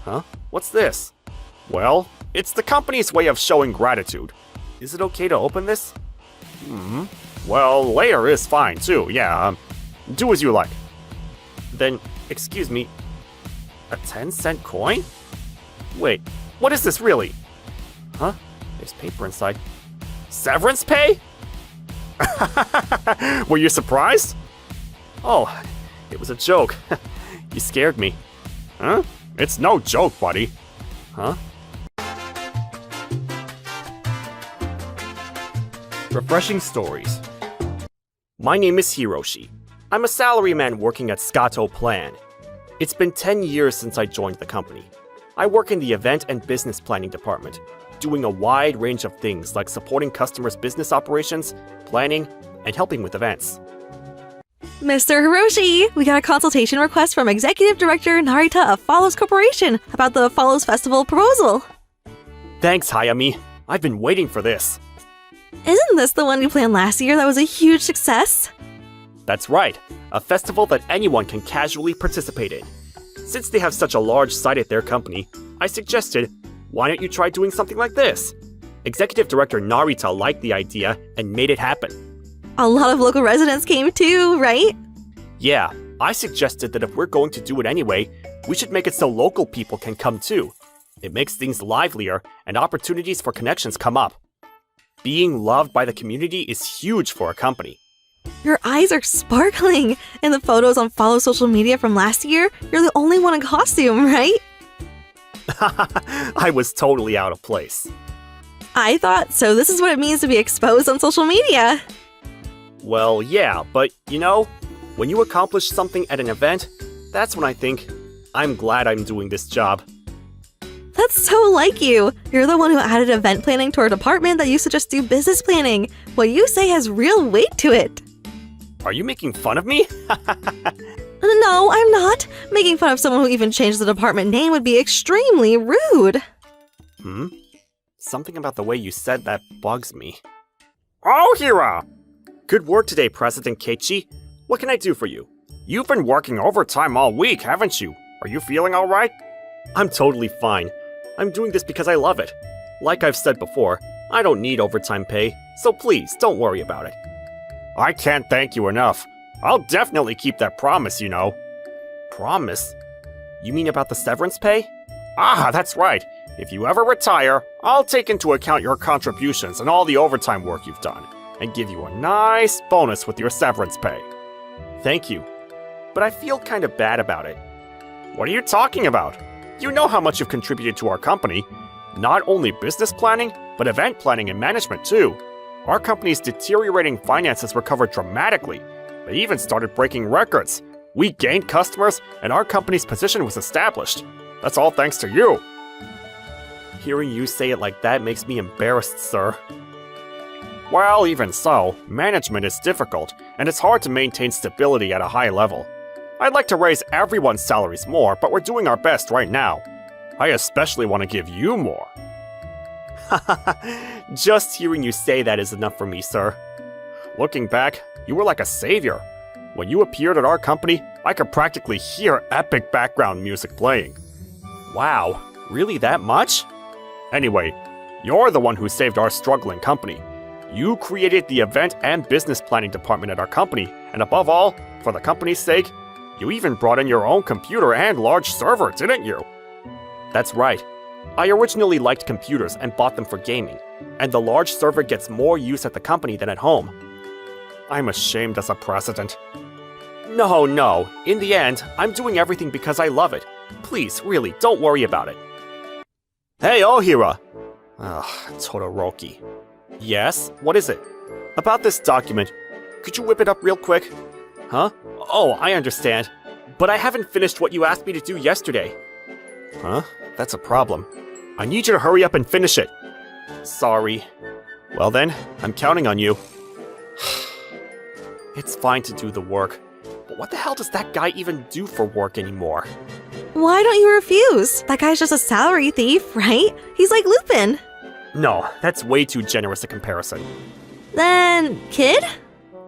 Huh? What's this? Well, it's the company's way of showing gratitude. Is it okay to open this? Well, later is fine too, yeah, do as you like. Then, excuse me, a 10-cent coin? Wait, what is this really? Huh? There's paper inside. Severance pay? Were you surprised? Oh, it was a joke. You scared me. Huh? It's no joke, buddy. Huh? Refreshing stories. My name is Hiroshi. I'm a salaryman working at Scato Plan. It's been 10 years since I joined the company. I work in the event and business planning department, doing a wide range of things like supporting customers' business operations, planning, and helping with events. Mr. Hiroshi, we got a consultation request from Executive Director Narita of Follows Corporation about the Follows Festival proposal. Thanks, Hayami. I've been waiting for this. Isn't this the one you planned last year that was a huge success? That's right, a festival that anyone can casually participate in. Since they have such a large site at their company, I suggested, why don't you try doing something like this? Executive Director Narita liked the idea and made it happen. A lot of local residents came too, right? Yeah, I suggested that if we're going to do it anyway, we should make it so local people can come too. It makes things livelier and opportunities for connections come up. Being loved by the community is huge for a company. Your eyes are sparkling. In the photos on Follow social media from last year, you're the only one in costume, right? I was totally out of place. I thought, so this is what it means to be exposed on social media. Well, yeah, but you know, when you accomplish something at an event, that's when I think, I'm glad I'm doing this job. That's so like you. You're the one who added event planning to our department that used to just do business planning. What you say has real weight to it. Are you making fun of me? No, I'm not. Making fun of someone who even changed the department name would be extremely rude. Something about the way you said that bugs me. Oh, Hira! Good work today, President Keiichi. What can I do for you? You've been working overtime all week, haven't you? Are you feeling alright? I'm totally fine. I'm doing this because I love it. Like I've said before, I don't need overtime pay, so please don't worry about it. I can't thank you enough. I'll definitely keep that promise, you know. Promise? You mean about the severance pay? Ah, that's right. If you ever retire, I'll take into account your contributions and all the overtime work you've done, and give you a nice bonus with your severance pay. Thank you. But I feel kind of bad about it. What are you talking about? You know how much you've contributed to our company. Not only business planning, but event planning and management too. Our company's deteriorating finances recovered dramatically. They even started breaking records. We gained customers, and our company's position was established. That's all thanks to you. Hearing you say it like that makes me embarrassed, sir. Well, even so, management is difficult, and it's hard to maintain stability at a high level. I'd like to raise everyone's salaries more, but we're doing our best right now. I especially want to give you more. Just hearing you say that is enough for me, sir. Looking back, you were like a savior. When you appeared at our company, I could practically hear epic background music playing. Wow, really that much? Anyway, you're the one who saved our struggling company. You created the event and business planning department at our company, and above all, for the company's sake, you even brought in your own computer and large server, didn't you? That's right. I originally liked computers and bought them for gaming, and the large server gets more use at the company than at home. I'm ashamed as a president. No, in the end, I'm doing everything because I love it. Please, really, don't worry about it. Hey, Ohira! Todoroki. Yes, what is it? About this document. Could you whip it up real quick? Huh? Oh, I understand. But I haven't finished what you asked me to do yesterday. Huh? That's a problem. I need you to hurry up and finish it. Sorry. Well then, I'm counting on you. It's fine to do the work, but what the hell does that guy even do for work anymore? Why don't you refuse? That guy's just a salary thief, right? He's like Lupin. No, that's way too generous a comparison. Then, kid?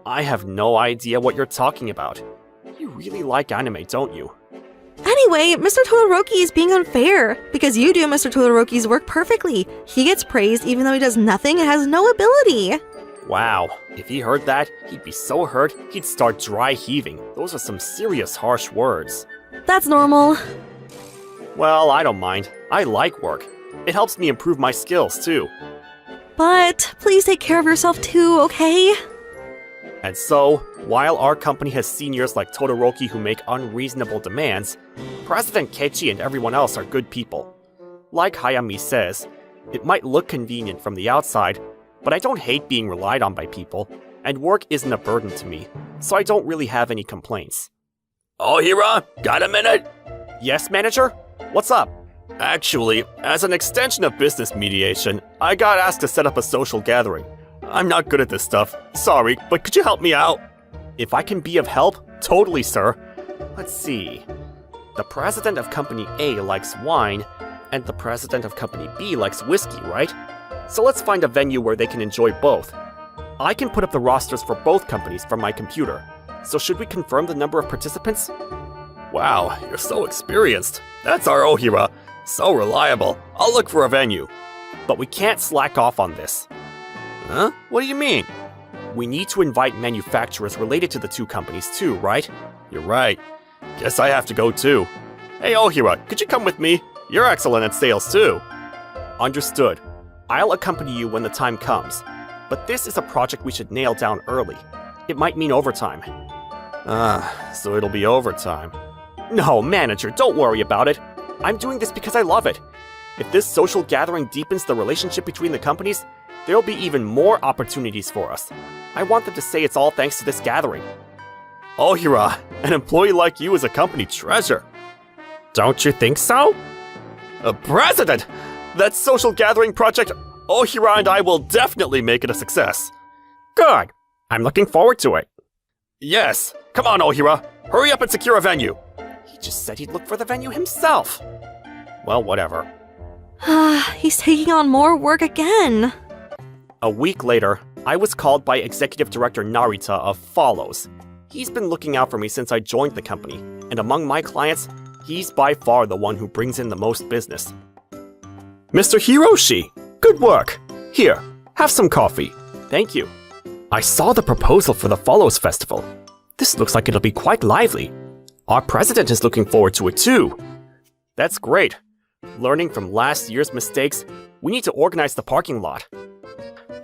I have no idea what you're talking about. You really like anime, don't you? Anyway, Mr. Todoroki is being unfair because you do Mr. Todoroki's work perfectly. He gets praised even though he does nothing and has no ability. Wow, if he heard that, he'd be so hurt, he'd start dry heaving. Those are some serious harsh words. That's normal. Well, I don't mind. I like work. It helps me improve my skills, too. But please take care of yourself too, okay? And so, while our company has seniors like Todoroki who make unreasonable demands, President Kechi and everyone else are good people. Like Hayami says, it might look convenient from the outside, but I don't hate being relied on by people, and work isn't a burden to me, so I don't really have any complaints. Oh, Hira, got a minute? Yes, manager? What's up? Actually, as an extension of business mediation, I got asked to set up a social gathering. I'm not good at this stuff. Sorry, but could you help me out? If I can be of help, totally, sir. Let's see. The president of Company A likes wine, and the president of Company B likes whiskey, right? So let's find a venue where they can enjoy both. I can put up the rosters for both companies from my computer. So should we confirm the number of participants? Wow, you're so experienced. That's our Ohira. So reliable. I'll look for a venue. But we can't slack off on this. Huh? What do you mean? We need to invite manufacturers related to the two companies too, right? You're right. Guess I have to go too. Hey Ohira, could you come with me? You're excellent at sales too. Understood. I'll accompany you when the time comes. But this is a project we should nail down early. It might mean overtime. So it'll be overtime. No, manager, don't worry about it. I'm doing this because I love it. If this social gathering deepens the relationship between the companies, there'll be even more opportunities for us. I want them to say it's all thanks to this gathering. Ohira, an employee like you is a company treasure. Don't you think so? President! That social gathering project, Ohira and I will definitely make it a success. Good. I'm looking forward to it. Yes. Come on, Ohira. Hurry up and secure a venue. He just said he'd look for the venue himself. Well, whatever. He's taking on more work again. A week later, I was called by Executive Director Narita of Follows. He's been looking out for me since I joined the company, and among my clients, he's by far the one who brings in the most business. Mr. Hiroshi, good work. Here, have some coffee. Thank you. I saw the proposal for the Follows Festival. This looks like it'll be quite lively. Our president is looking forward to it too. That's great. Learning from last year's mistakes, we need to organize the parking lot.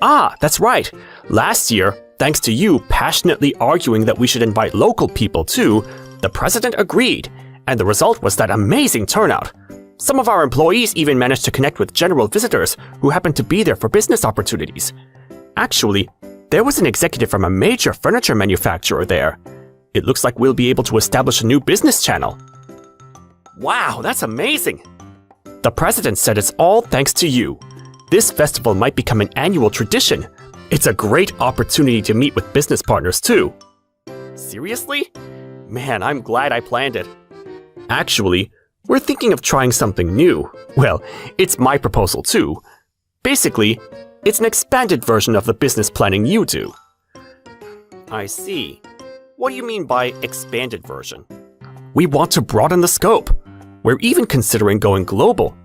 Ah, that's right. Last year, thanks to you passionately arguing that we should invite local people too, the president agreed, and the result was that amazing turnout. Some of our employees even managed to connect with general visitors who happened to be there for business opportunities. Actually, there was an executive from a major furniture manufacturer there. It looks like we'll be able to establish a new business channel. Wow, that's amazing! The president said it's all thanks to you. This festival might become an annual tradition. It's a great opportunity to meet with business partners too. Seriously? Man, I'm glad I planned it. Actually, we're thinking of trying something new. Well, it's my proposal too. Basically, it's an expanded version of the business planning you do. I see. What do you mean by expanded version? We want to broaden the scope. We're even considering going global.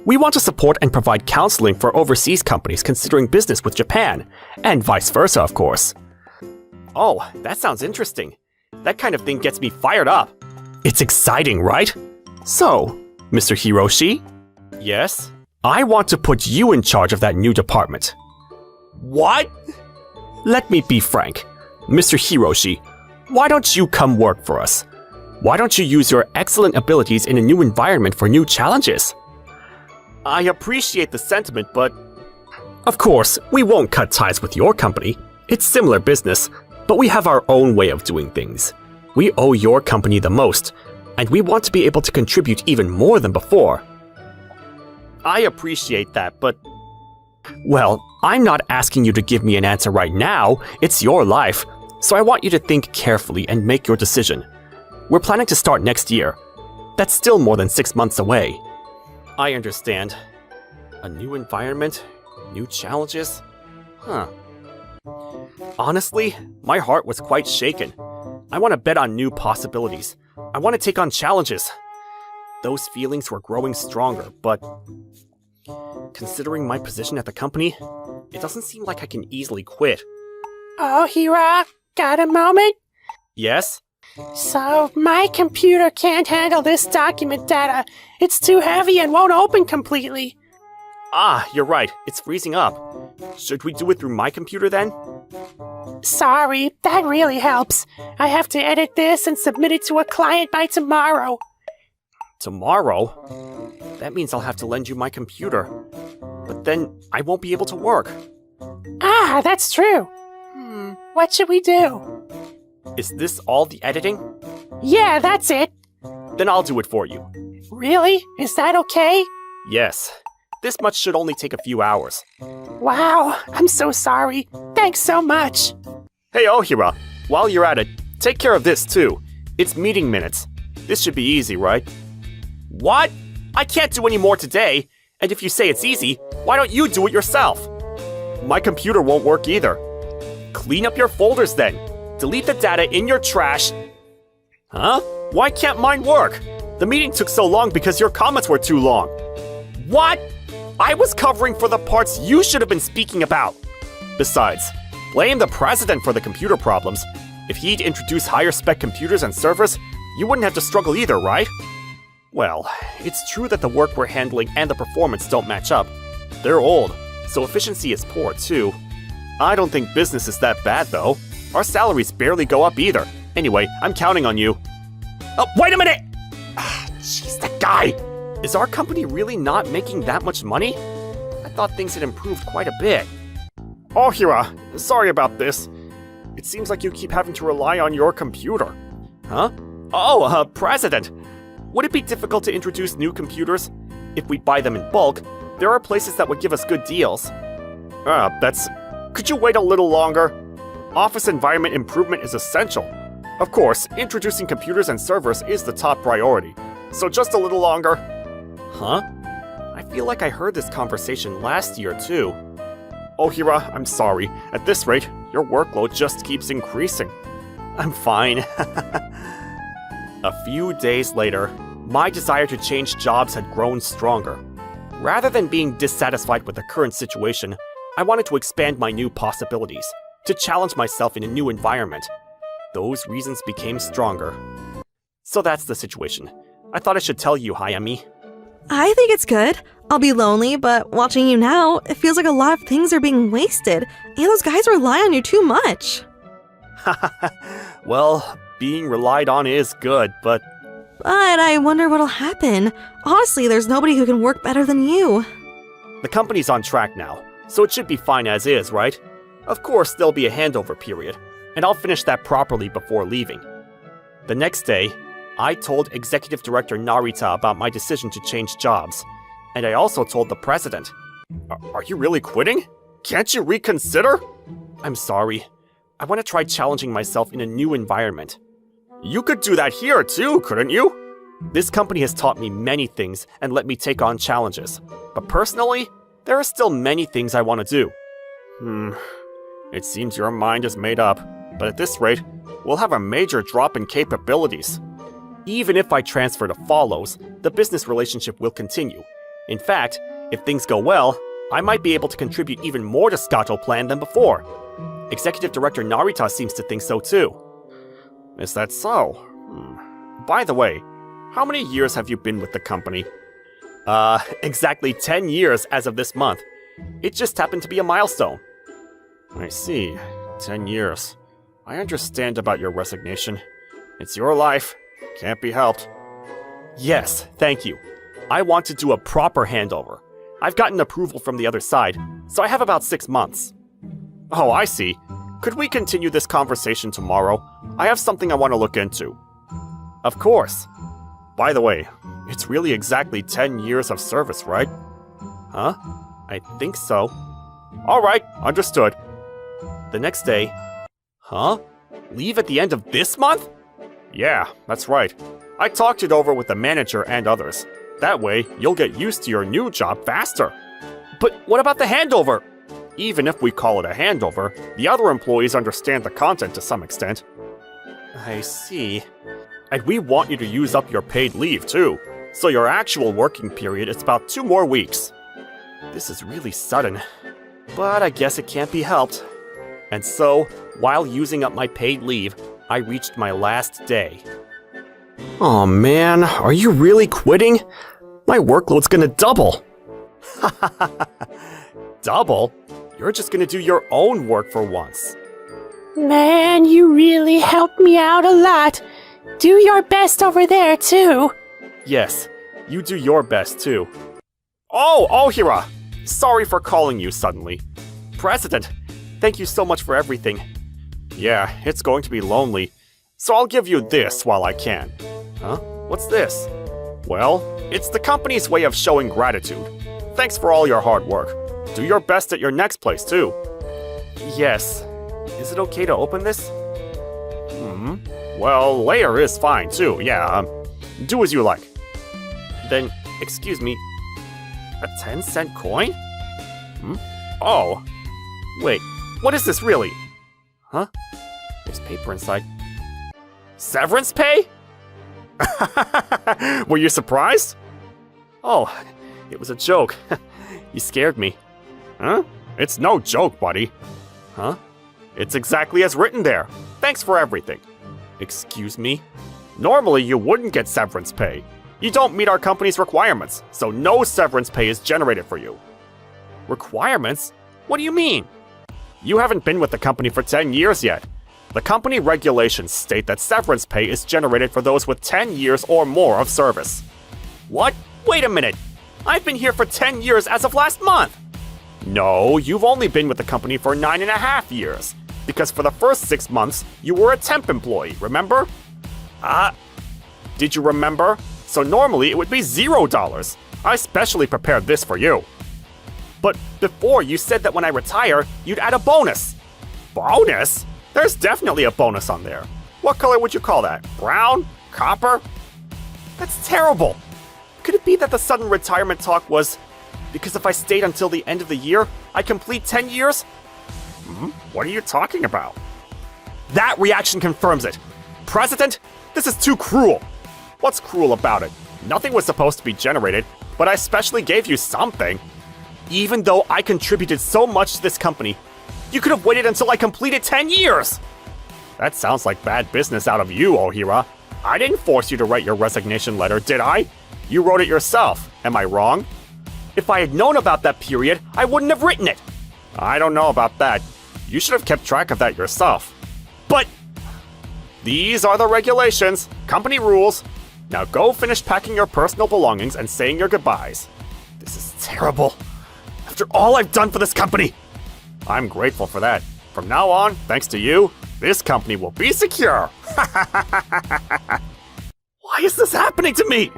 We want to support and provide counseling for overseas companies considering business with Japan, and vice versa, of course. Oh, that sounds interesting. That kind of thing gets me fired up. It's exciting, right? So, Mr. Hiroshi? Yes? I want to put you in charge of that new department. What? Let me be frank. Mr. Hiroshi, why don't you come work for us? Why don't you use your excellent abilities in a new environment for new challenges? I appreciate the sentiment, but... Of course, we won't cut ties with your company. It's similar business, but we have our own way of doing things. We owe your company the most, and we want to be able to contribute even more than before. I appreciate that, but... Well, I'm not asking you to give me an answer right now. It's your life, so I want you to think carefully and make your decision. We're planning to start next year. That's still more than 6 months away. I understand. A new environment, new challenges? Huh. Honestly, my heart was quite shaken. I want to bet on new possibilities. I want to take on challenges. those feelings were growing stronger, but considering my position at the company, it doesn't seem like I can easily quit. Oh, Hira, got a moment? Yes? So, my computer can't handle this document data. It's too heavy and won't open completely. Ah, you're right. It's freezing up. Should we do it through my computer then? Sorry, that really helps. I have to edit this and submit it to a client by tomorrow. Tomorrow? That means I'll have to lend you my computer. But then I won't be able to work. Ah, that's true. What should we do? Is this all the editing? Yeah, that's it. Then I'll do it for you. Really? Is that okay? Yes. This much should only take a few hours. Wow, I'm so sorry. Thanks so much. Hey, Ohira, while you're at it, take care of this too. It's meeting minutes. This should be easy, right? What? I can't do any more today. And if you say it's easy, why don't you do it yourself? My computer won't work either. Clean up your folders then. Delete the data in your trash. Huh? Why can't mine work? The meeting took so long because your comments were too long. What? I was covering for the parts you should have been speaking about. Besides, blame the president for the computer problems. If he'd introduced higher spec computers and servers, you wouldn't have to struggle either, right? Well, it's true that the work we're handling and the performance don't match up. They're old, so efficiency is poor too. I don't think business is that bad though. Our salaries barely go up either. Anyway, I'm counting on you. Oh, wait a minute! Jeez, that guy! Is our company really not making that much money? I thought things had improved quite a bit. Oh, Hira, sorry about this. It seems like you keep having to rely on your computer. Huh? Oh, President! Would it be difficult to introduce new computers? If we buy them in bulk, there are places that would give us good deals. Could you wait a little longer? Office environment improvement is essential. Of course, introducing computers and servers is the top priority. So just a little longer. Huh? I feel like I heard this conversation last year too. Oh, Hira, I'm sorry. At this rate, your workload just keeps increasing. I'm fine. A few days later, my desire to change jobs had grown stronger. Rather than being dissatisfied with the current situation, I wanted to expand my new possibilities, to challenge myself in a new environment. Those reasons became stronger. So that's the situation. I thought I should tell you, Hayami. I think it's good. I'll be lonely, but watching you now, it feels like a lot of things are being wasted, and those guys rely on you too much. Well, being relied on is good, but I wonder what'll happen. Honestly, there's nobody who can work better than you. the company's on track now, so it should be fine as is, right? Of course, there'll be a handover period, and I'll finish that properly before leaving. The next day, I told Executive Director Narita about my decision to change jobs, and I also told the president. Are you really quitting? Can't you reconsider? I'm sorry. I want to try challenging myself in a new environment. You could do that here too, couldn't you? This company has taught me many things and let me take on challenges. But personally, there are still many things I want to do. It seems your mind is made up, but at this rate, we'll have a major drop in capabilities. Even if I transfer to Follows, the business relationship will continue. In fact, if things go well, I might be able to contribute even more to Scato Plan than before. Executive Director Narita seems to think so too. Is that so? By the way, how many years have you been with the company? Exactly 10 years as of this month. It just happened to be a milestone. I see. 10 years. I understand about your resignation. It's your life. Can't be helped. Yes, thank you. I want to do a proper handover. I've gotten approval from the other side, so I have about 6 months. Oh, I see. Could we continue this conversation tomorrow? I have something I want to look into. Of course. By the way, it's really exactly 10 years of service, right? Huh? I think so. Alright, understood. The next day... Huh? Leave at the end of this month? Yeah, that's right. I talked it over with the manager and others. That way, you'll get used to your new job faster. But what about the handover? Even if we call it a handover, the other employees understand the content to some extent. I see. And we want you to use up your paid leave, too. So your actual working period is about 2 more weeks. This is really sudden, but I guess it can't be helped. And so, while using up my paid leave, I reached my last day. Oh man, are you really quitting? My workload's gonna double. Double? You're just gonna do your own work for once. Man, you really helped me out a lot. Do your best over there, too. Yes, you do your best too. Oh, Ohira! Sorry for calling you suddenly. President, thank you so much for everything. Yeah, it's going to be lonely, so I'll give you this while I can. Huh? What's this? Well, it's the company's way of showing gratitude. Thanks for all your hard work. Do your best at your next place too. Yes. Is it okay to open this? Well, later is fine too, yeah, do as you like. Then, excuse me, a 10-cent coin? Oh. Wait, what is this really? Huh? There's paper inside. Severance pay? Were you surprised? Oh, it was a joke. You scared me. Huh? It's no joke, buddy. Huh? It's exactly as written there. Thanks for everything. Excuse me? Normally you wouldn't get severance pay. You don't meet our company's requirements, so no severance pay is generated for you. Requirements? What do you mean? You haven't been with the company for 10 years yet. The company regulations state that severance pay is generated for those with 10 years or more of service. What? Wait a minute! I've been here for 10 years as of last month! No, you've only been with the company for 9.5 years. Because for the first 6 months, you were a temp employee, remember? Did you remember? So normally it would be $0. I specially prepared this for you. But before you said that when I retire, you'd add a bonus. Bonus? There's definitely a bonus on there. What color would you call that? Brown? Copper? That's terrible. Could it be that the sudden retirement talk was because if I stayed until the end of the year, I complete 10 years? What are you talking about? That reaction confirms it. President, this is too cruel. What's cruel about it? Nothing was supposed to be generated, but I specially gave you something. Even though I contributed so much to this company, you could have waited until I completed 10 years! That sounds like bad business out of you, Ohira. I didn't force you to write your resignation letter, did I? You wrote it yourself. Am I wrong? If I had known about that period, I wouldn't have written it. I don't know about that. You should have kept track of that yourself. But these are the regulations, company rules. Now go finish packing your personal belongings and saying your goodbyes. This is terrible. After all I've done for this company. I'm grateful for that. From now on, thanks to you, this company will be secure. Why is this happening to me?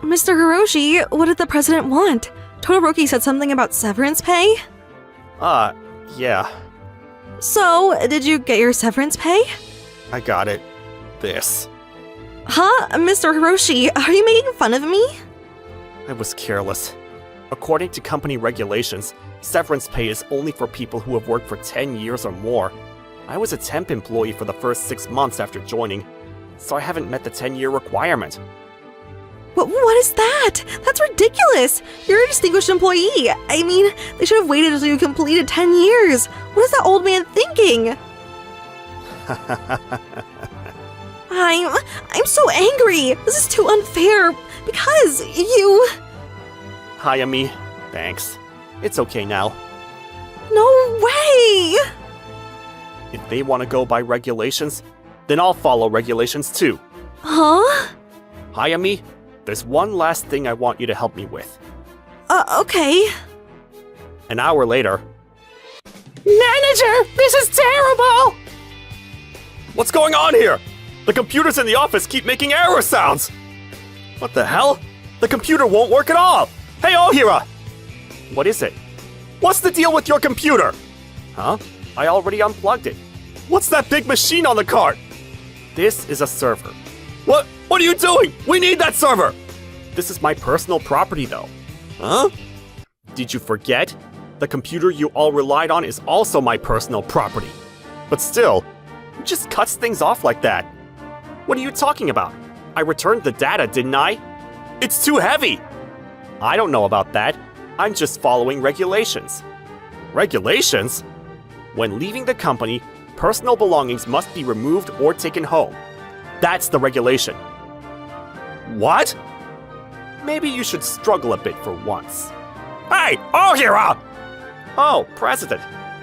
Mr. Hiroshi, what did the president want? Todoroki said something about severance pay? Yeah. So, did you get your severance pay? I got it. This. Huh? Mr. Hiroshi, are you making fun of me? I was careless. According to company regulations, severance pay is only for people who have worked for 10 years or more. I was a temp employee for the first 6 months after joining, so I haven't met the 10-year requirement. What is that? That's ridiculous! You're a distinguished employee! I mean, they should have waited until you completed 10 years! What is that old man thinking? I'm so angry! This is too unfair! Because you... Hayami, thanks. It's okay now. No way! If they want to go by regulations, then I'll follow regulations too. Huh? Hayami, there's one last thing I want you to help me with. Okay. An hour later. Manager, this is terrible! What's going on here? The computers in the office keep making error sounds! What the hell? The computer won't work at all! Hey, Ohira! What is it? What's the deal with your computer? Huh? I already unplugged it. What's that big machine on the cart? This is a server. What are you doing? We need that server! This is my personal property though. Huh? Did you forget? The computer you all relied on is also my personal property. But still, it just cuts things off like that. What are you talking about? I returned the data, didn't I? It's too heavy! I don't know about that. I'm just following regulations. Regulations? When leaving the company, personal belongings must be removed or taken home. That's the regulation. What? Maybe you should struggle a bit for once. Hey, Ohira! Oh, President.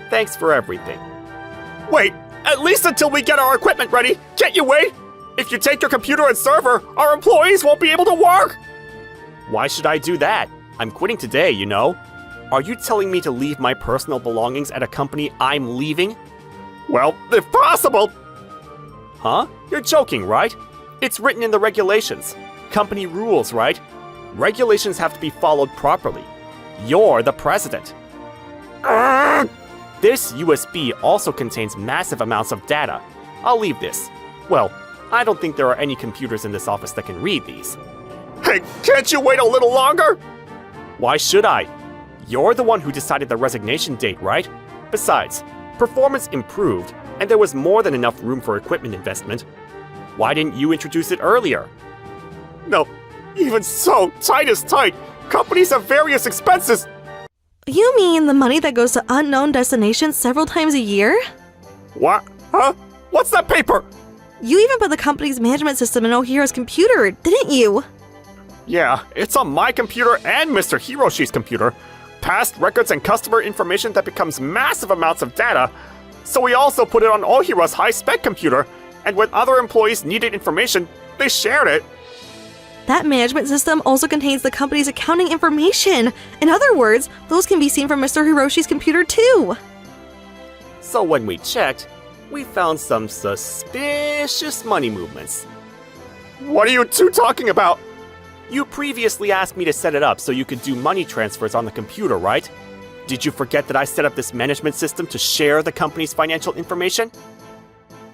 Thanks for everything. Wait, at least until we get our equipment ready. Can't you wait? If you take your computer and server, our employees won't be able to work. Why should I do that? I'm quitting today, you know. Are you telling me to leave my personal belongings at a company I'm leaving? Well, if possible. Huh? You're joking, right? It's written in the regulations. Company rules, right? Regulations have to be followed properly. You're the president. This USB also contains massive amounts of data. I'll leave this. Well, I don't think there are any computers in this office that can read these. Hey, can't you wait a little longer? Why should I? You're the one who decided the resignation date, right? Besides, performance improved, and there was more than enough room for equipment investment. Why didn't you introduce it earlier? No, even so, tight is tight. Companies have various expenses. You mean the money that goes to unknown destinations several times a year? What? Huh? What's that paper? You even put the company's management system in Ohira's computer, didn't you? Yeah, it's on my computer and Mr. Hiroshi's computer. Past records and customer information that becomes massive amounts of data. So we also put it on Ohira's high-spec computer, and when other employees needed information, they shared it. That management system also contains the company's accounting information. In other words, those can be seen from Mr. Hiroshi's computer too. So when we checked, we found some suspicious money movements. What are you two talking about? You previously asked me to set it up so you could do money transfers on the computer, right? Did you forget that I set up this management system to share the company's financial information?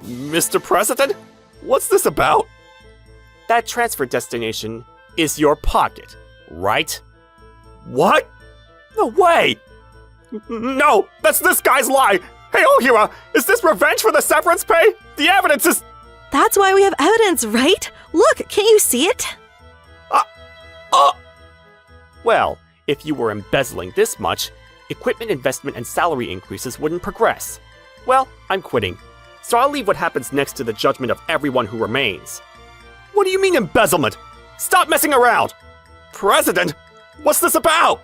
Mr. President, what's this about? That transfer destination is your pocket, right? What? No way! No, that's this guy's lie! Hey, Ohira, is this revenge for the severance pay? The evidence is... That's why we have evidence, right? Look, can't you see it? Well, if you were embezzling this much, equipment investment and salary increases wouldn't progress. Well, I'm quitting. So I'll leave what happens next to the judgment of everyone who remains. What do you mean embezzlement? Stop messing around! President, what's this about?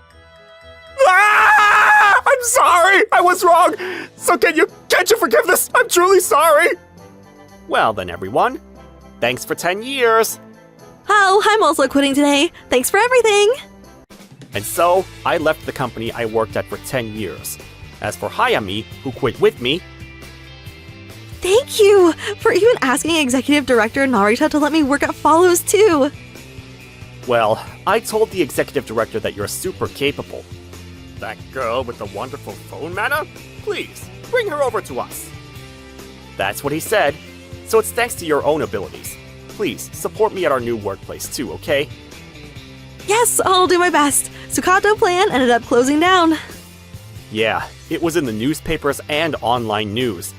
Ah! I'm sorry! I was wrong! So can't you forgive this? I'm truly sorry! Well then, everyone. Thanks for 10 years! Oh, I'm also quitting today. Thanks for everything! And so, I left the company I worked at for 10 years. As for Hayami, who quit with me... Thank you for even asking Executive Director Narita to let me work at Follows too. Well, I told the Executive Director that you're super capable. That girl with the wonderful phone manner? Please, bring her over to us. That's what he said. So it's thanks to your own abilities. Please, support me at our new workplace too, okay? Yes, I'll do my best. Sukato Plan ended up closing down. Yeah, it was in the newspapers and online news.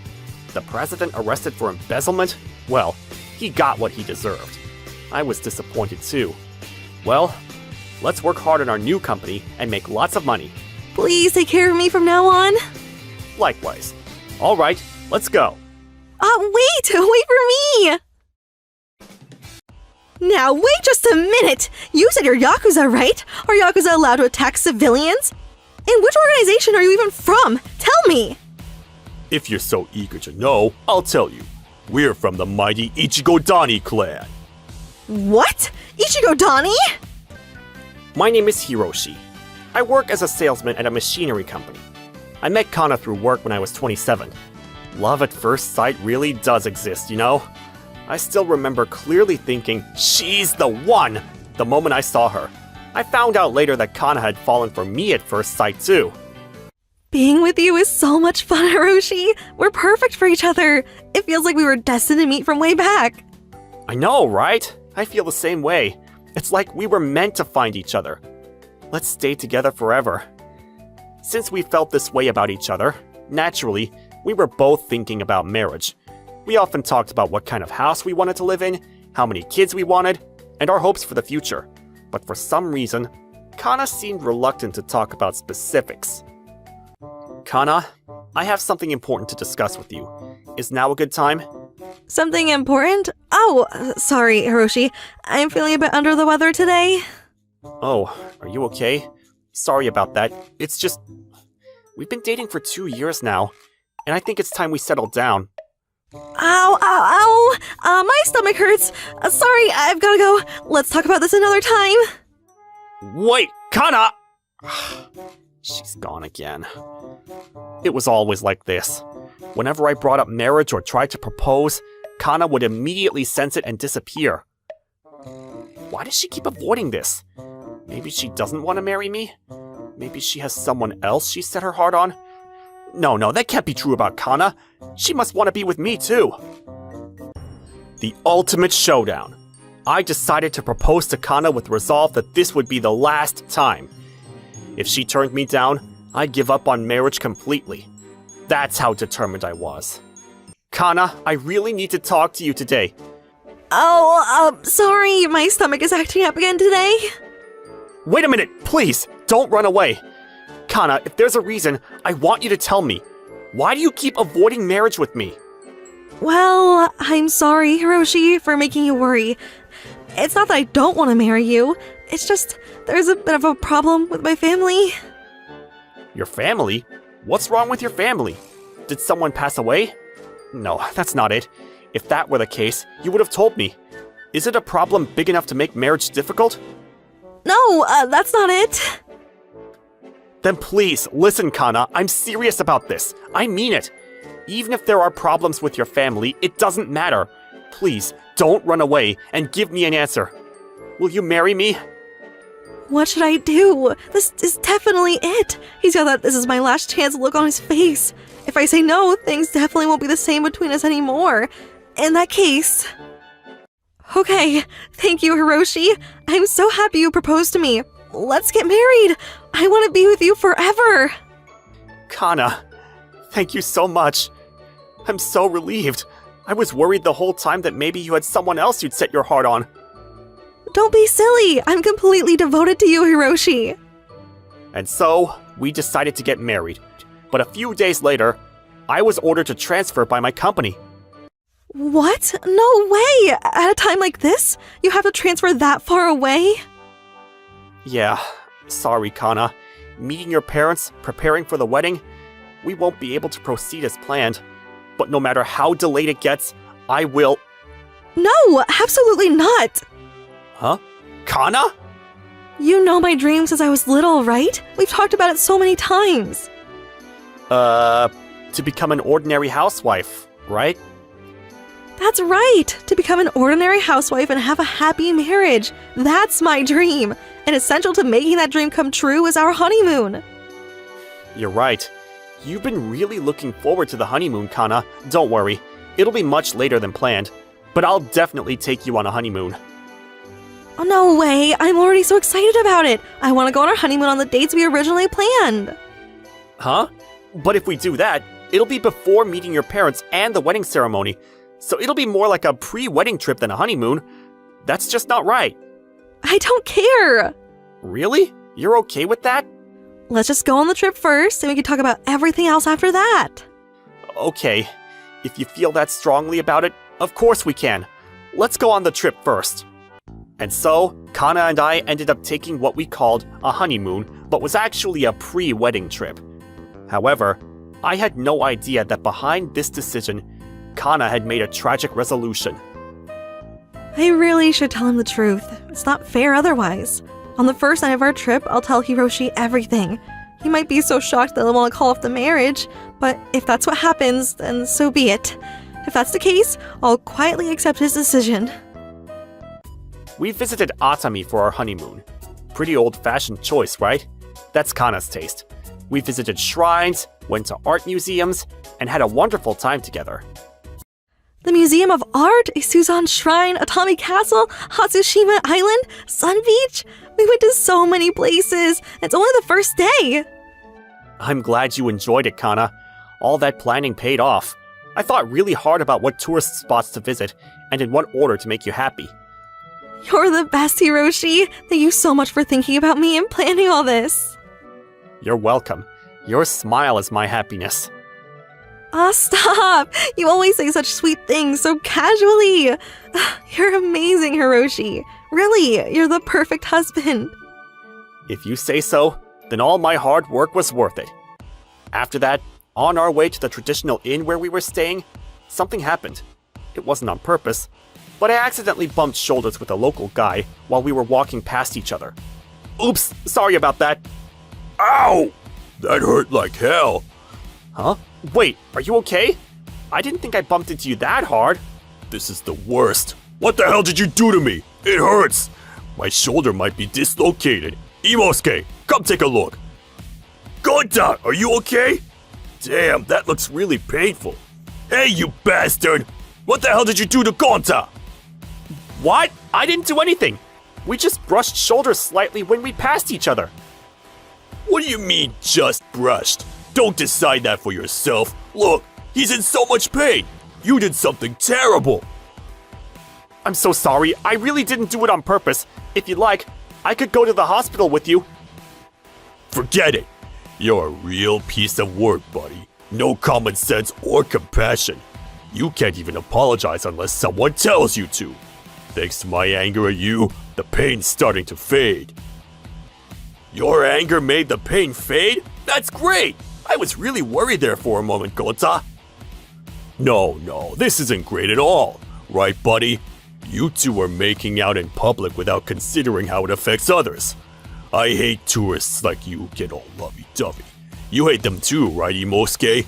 The president arrested for embezzlement? Well, he got what he deserved. I was disappointed too. Well, let's work hard on our new company and make lots of money. Please take care of me from now on. Likewise. All right, let's go. Wait for me! Now, wait just a minute! You said you're Yakuza, right? Are Yakuza allowed to attack civilians? In which organization are you even from? Tell me! If you're so eager to know, I'll tell you. We're from the mighty Ichigo Dani clan. What? Ichigo Dani? My name is Hiroshi. I work as a salesman at a machinery company. I met Kana through work when I was 27. Love at first sight really does exist, you know? I still remember clearly thinking, she's the one, the moment I saw her. I found out later that Kana had fallen for me at first sight too. Being with you is so much fun, Hiroshi. We're perfect for each other. It feels like we were destined to meet from way back. I know, right? I feel the same way. It's like we were meant to find each other. Let's stay together forever. Since we felt this way about each other, naturally, we were both thinking about marriage. We often talked about what kind of house we wanted to live in, how many kids we wanted, and our hopes for the future. but for some reason, Kana seemed reluctant to talk about specifics. Kana, I have something important to discuss with you. Is now a good time? Something important? Oh, sorry, Hiroshi. I'm feeling a bit under the weather today. Oh, are you okay? Sorry about that. It's just... We've been dating for 2 years now, and I think it's time we settle down. Ow, ow, ow! My stomach hurts. Sorry, I've gotta go. Let's talk about this another time. Wait, Kana! She's gone again. It was always like this. Whenever I brought up marriage or tried to propose, Kana would immediately sense it and disappear. Why does she keep avoiding this? Maybe she doesn't want to marry me? Maybe she has someone else she set her heart on? No, that can't be true about Kana. She must want to be with me too. The ultimate showdown. I decided to propose to Kana with resolve that this would be the last time. If she turned me down, I'd give up on marriage completely. That's how determined I was. Kana, I really need to talk to you today. Oh, sorry, my stomach is acting up again today. Wait a minute, please, don't run away. Kana, if there's a reason, I want you to tell me. Why do you keep avoiding marriage with me? Well, I'm sorry, Hiroshi, for making you worry. It's not that I don't want to marry you. It's just there's a bit of a problem with my family. Your family? What's wrong with your family? Did someone pass away? No, that's not it. If that were the case, you would have told me. Is it a problem big enough to make marriage difficult? No, that's not it. Then please, listen, Kana, I'm serious about this. I mean it. Even if there are problems with your family, it doesn't matter. Please, don't run away and give me an answer. Will you marry me? What should I do? This is definitely it. He's got that this is my last chance look on his face. If I say no, things definitely won't be the same between us anymore. In that case... Okay, thank you, Hiroshi. I'm so happy you proposed to me. Let's get married. I want to be with you forever. Kana, thank you so much. I'm so relieved. I was worried the whole time that maybe you had someone else you'd set your heart on. Don't be silly. I'm completely devoted to you, Hiroshi. And so, we decided to get married. But a few days later, I was ordered to transfer by my company. What? No way! At a time like this? You have to transfer that far away? Yeah, sorry, Kana. Meeting your parents, preparing for the wedding, we won't be able to proceed as planned. But no matter how delayed it gets, I will... No, absolutely not! Huh? Kana? You know my dream since I was little, right? We've talked about it so many times. To become an ordinary housewife, right? That's right! To become an ordinary housewife and have a happy marriage. That's my dream. And essential to making that dream come true is our honeymoon. You're right. You've been really looking forward to the honeymoon, Kana. Don't worry. It'll be much later than planned. But I'll definitely take you on a honeymoon. Oh, no way! I'm already so excited about it! I want to go on our honeymoon on the dates we originally planned! Huh? But if we do that, it'll be before meeting your parents and the wedding ceremony. So it'll be more like a pre-wedding trip than a honeymoon. That's just not right. I don't care! Really? You're okay with that? Let's just go on the trip first, and we can talk about everything else after that. Okay. If you feel that strongly about it, of course we can. Let's go on the trip first. And so, Kana and I ended up taking what we called a honeymoon, but was actually a pre-wedding trip. However, I had no idea that behind this decision, Kana had made a tragic resolution. I really should tell him the truth. It's not fair otherwise. On the first night of our trip, I'll tell Hiroshi everything. He might be so shocked that he'll want to call off the marriage, but if that's what happens, then so be it. If that's the case, I'll quietly accept his decision. We visited Atami for our honeymoon. Pretty old-fashioned choice, right? That's Kana's taste. We visited shrines, went to art museums, and had a wonderful time together. The Museum of Art, a Suzan Shrine, Atami Castle, Hatsushima Island, Sun Beach. We went to so many places. It's only the first day. I'm glad you enjoyed it, Kana. All that planning paid off. I thought really hard about what tourist spots to visit, and in what order to make you happy. You're the best, Hiroshi. Thank you so much for thinking about me and planning all this. You're welcome. Your smile is my happiness. Ah, stop! You always say such sweet things so casually. You're amazing, Hiroshi. Really, you're the perfect husband. If you say so, then all my hard work was worth it. After that, on our way to the traditional inn where we were staying, something happened. It wasn't on purpose, but I accidentally bumped shoulders with a local guy while we were walking past each other. Oops, sorry about that. Ow! That hurt like hell. Huh? Wait, are you okay? I didn't think I bumped into you that hard. This is the worst. What the hell did you do to me? It hurts. My shoulder might be dislocated. Imosuke, come take a look. Gonta, are you okay? Damn, that looks really painful. Hey, you bastard! What the hell did you do to Gonta? What? I didn't do anything. We just brushed shoulders slightly when we passed each other. What do you mean, just brushed? Don't decide that for yourself. Look, he's in so much pain. You did something terrible. I'm so sorry. I really didn't do it on purpose. If you'd like, I could go to the hospital with you. Forget it. You're a real piece of work, buddy. No common sense or compassion. You can't even apologize unless someone tells you to. Thanks to my anger at you, the pain's starting to fade. Your anger made the pain fade? That's great! I was really worried there for a moment, Gonta. No, this isn't great at all. Right, buddy? You two are making out in public without considering how it affects others. I hate tourists like you who get all lovey-dovey. You hate them too, right, Imosuke?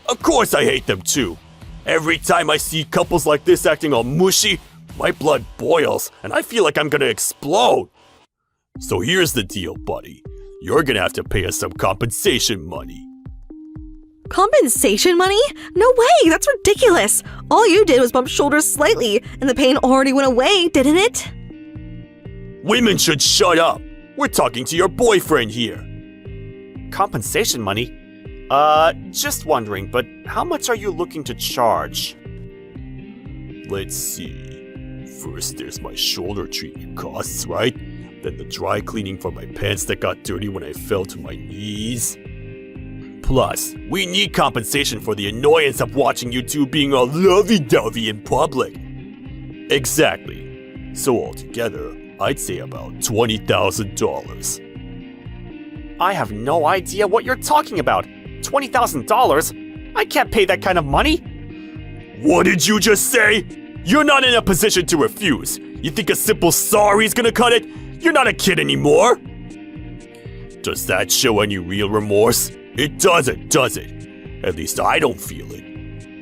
Of course I hate them too. Every time I see couples like this acting all mushy, my blood boils and I feel like I'm gonna explode. So here's the deal, buddy. You're gonna have to pay us some compensation money. Compensation money? No way, that's ridiculous. All you did was bump shoulders slightly, and the pain already went away, didn't it? Women should shut up. We're talking to your boyfriend here. Compensation money? Just wondering, but how much are you looking to charge? Let's see. First, there's my shoulder treatment costs, right? Then the dry cleaning for my pants that got dirty when I fell to my knees. Plus, we need compensation for the annoyance of watching you two being all lovey-dovey in public. Exactly. So altogether, I'd say about $20,000. I have no idea what you're talking about. $20,000? I can't pay that kind of money. What did you just say? You're not in a position to refuse. You think a simple sorry is gonna cut it? You're not a kid anymore. Does that show any real remorse? It doesn't, does it? At least I don't feel it.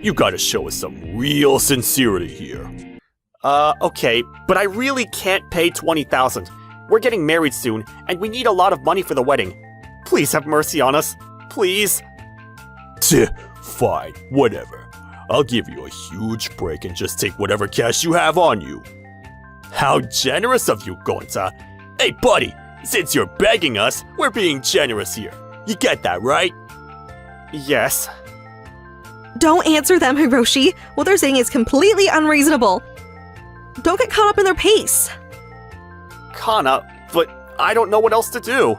You gotta show us some real sincerity here. Okay, but I really can't pay $20,000. We're getting married soon, and we need a lot of money for the wedding. Please have mercy on us. Please. Fine, whatever. I'll give you a huge break and just take whatever cash you have on you. How generous of you, Gonta. Hey, buddy, since you're begging us, we're being generous here. You get that, right? Yes. Don't answer them, Hiroshi. What they're saying is completely unreasonable. Don't get caught up in their pace. Kana, but I don't know what else to do.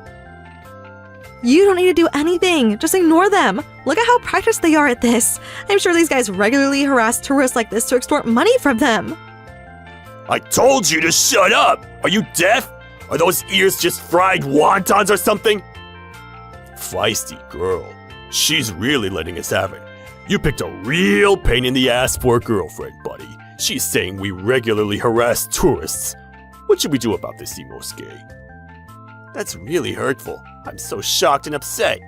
You don't need to do anything. Just ignore them. Look at how practiced they are at this. I'm sure these guys regularly harass tourists like this to extort money from them. I told you to shut up! Are you deaf? Are those ears just fried wontons or something? Feisty girl. She's really letting us have it. You picked a real pain in the ass for a girlfriend, buddy. She's saying we regularly harass tourists. What should we do about this, Imosuke? That's really hurtful. I'm so shocked and upset.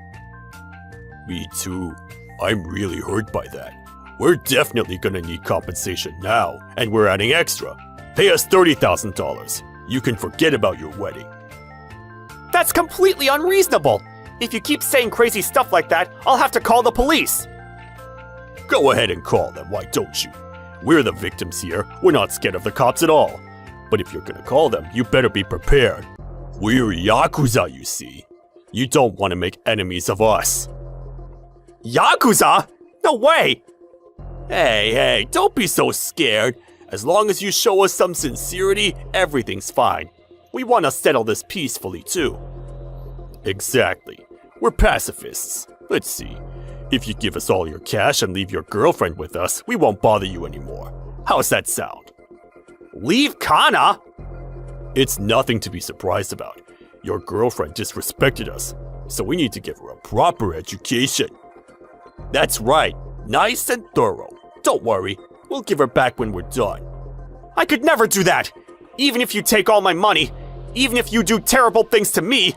Me too. I'm really hurt by that. We're definitely gonna need compensation now, and we're adding extra. Pay us $30,000. You can forget about your wedding. That's completely unreasonable. If you keep saying crazy stuff like that, I'll have to call the police. Go ahead and call them, why don't you? We're the victims here. We're not scared of the cops at all. But if you're gonna call them, you better be prepared. We're Yakuza, you see. You don't want to make enemies of us. Yakuza? No way! Hey, don't be so scared. As long as you show us some sincerity, everything's fine. We want to settle this peacefully, too. Exactly. We're pacifists. Let's see. If you give us all your cash and leave your girlfriend with us, we won't bother you anymore. How's that sound? Leave Kana? It's nothing to be surprised about. Your girlfriend disrespected us, so we need to give her a proper education. That's right, nice and thorough. Don't worry, we'll give her back when we're done. I could never do that! Even if you take all my money, even if you do terrible things to me,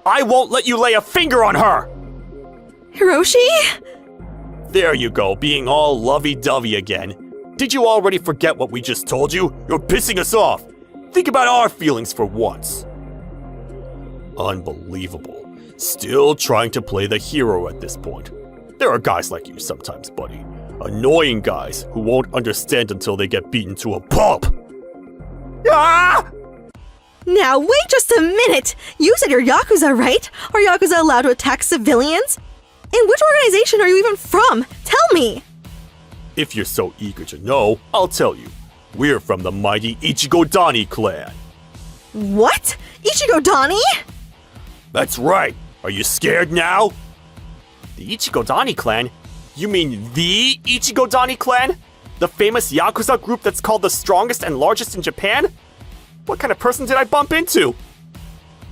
I won't let you lay a finger on her! Hiroshi? There you go, being all lovey-dovey again. Did you already forget what we just told you? You're pissing us off. Think about our feelings for once. Unbelievable. Still trying to play the hero at this point. There are guys like you sometimes, buddy. Annoying guys who won't understand until they get beaten to a pulp. Ah! Now wait just a minute! You said you're Yakuza, right? Are Yakuza allowed to attack civilians? And which organization are you even from? Tell me! If you're so eager to know, I'll tell you. We're from the mighty Ichigo Dani clan. What? Ichigo Dani? That's right. Are you scared now? The Ichigo Dani clan? You mean the Ichigo Dani clan? The famous Yakuza group that's called the strongest and largest in Japan? What kind of person did I bump into?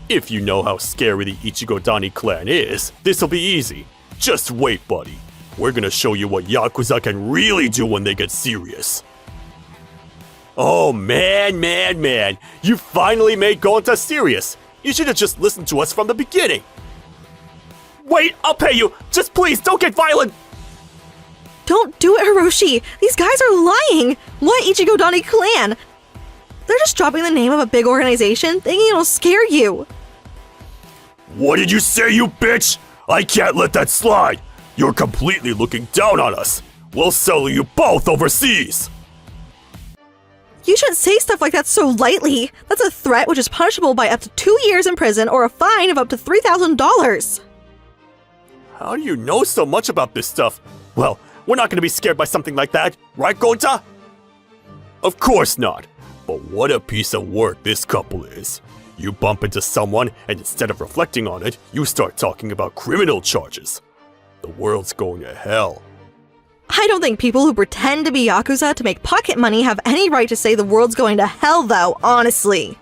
If you know how scary the Ichigo Dani clan is, this'll be easy. Just wait, buddy. We're gonna show you what Yakuza can really do when they get serious. Oh man. You finally made Gonta serious. You should have just listened to us from the beginning. Wait, I'll pay you! Just please, don't get violent! Don't do it, Hiroshi! These guys are lying! What Ichigo Dani clan? They're just dropping the name of a big organization, thinking it'll scare you. What did you say, you bitch? I can't let that slide. You're completely looking down on us. We'll sell you both overseas. You shouldn't say stuff like that so lightly. That's a threat which is punishable by up to 2 years in prison or a fine of up to $3,000. How do you know so much about this stuff? Well, we're not going to be scared by something like that, right, Gonta? Of course not. But what a piece of work this couple is. You bump into someone, and instead of reflecting on it, you start talking about criminal charges. The world's going to hell. I don't think people who pretend to be Yakuza to make pocket money have any right to say the world's going to hell, though, honestly.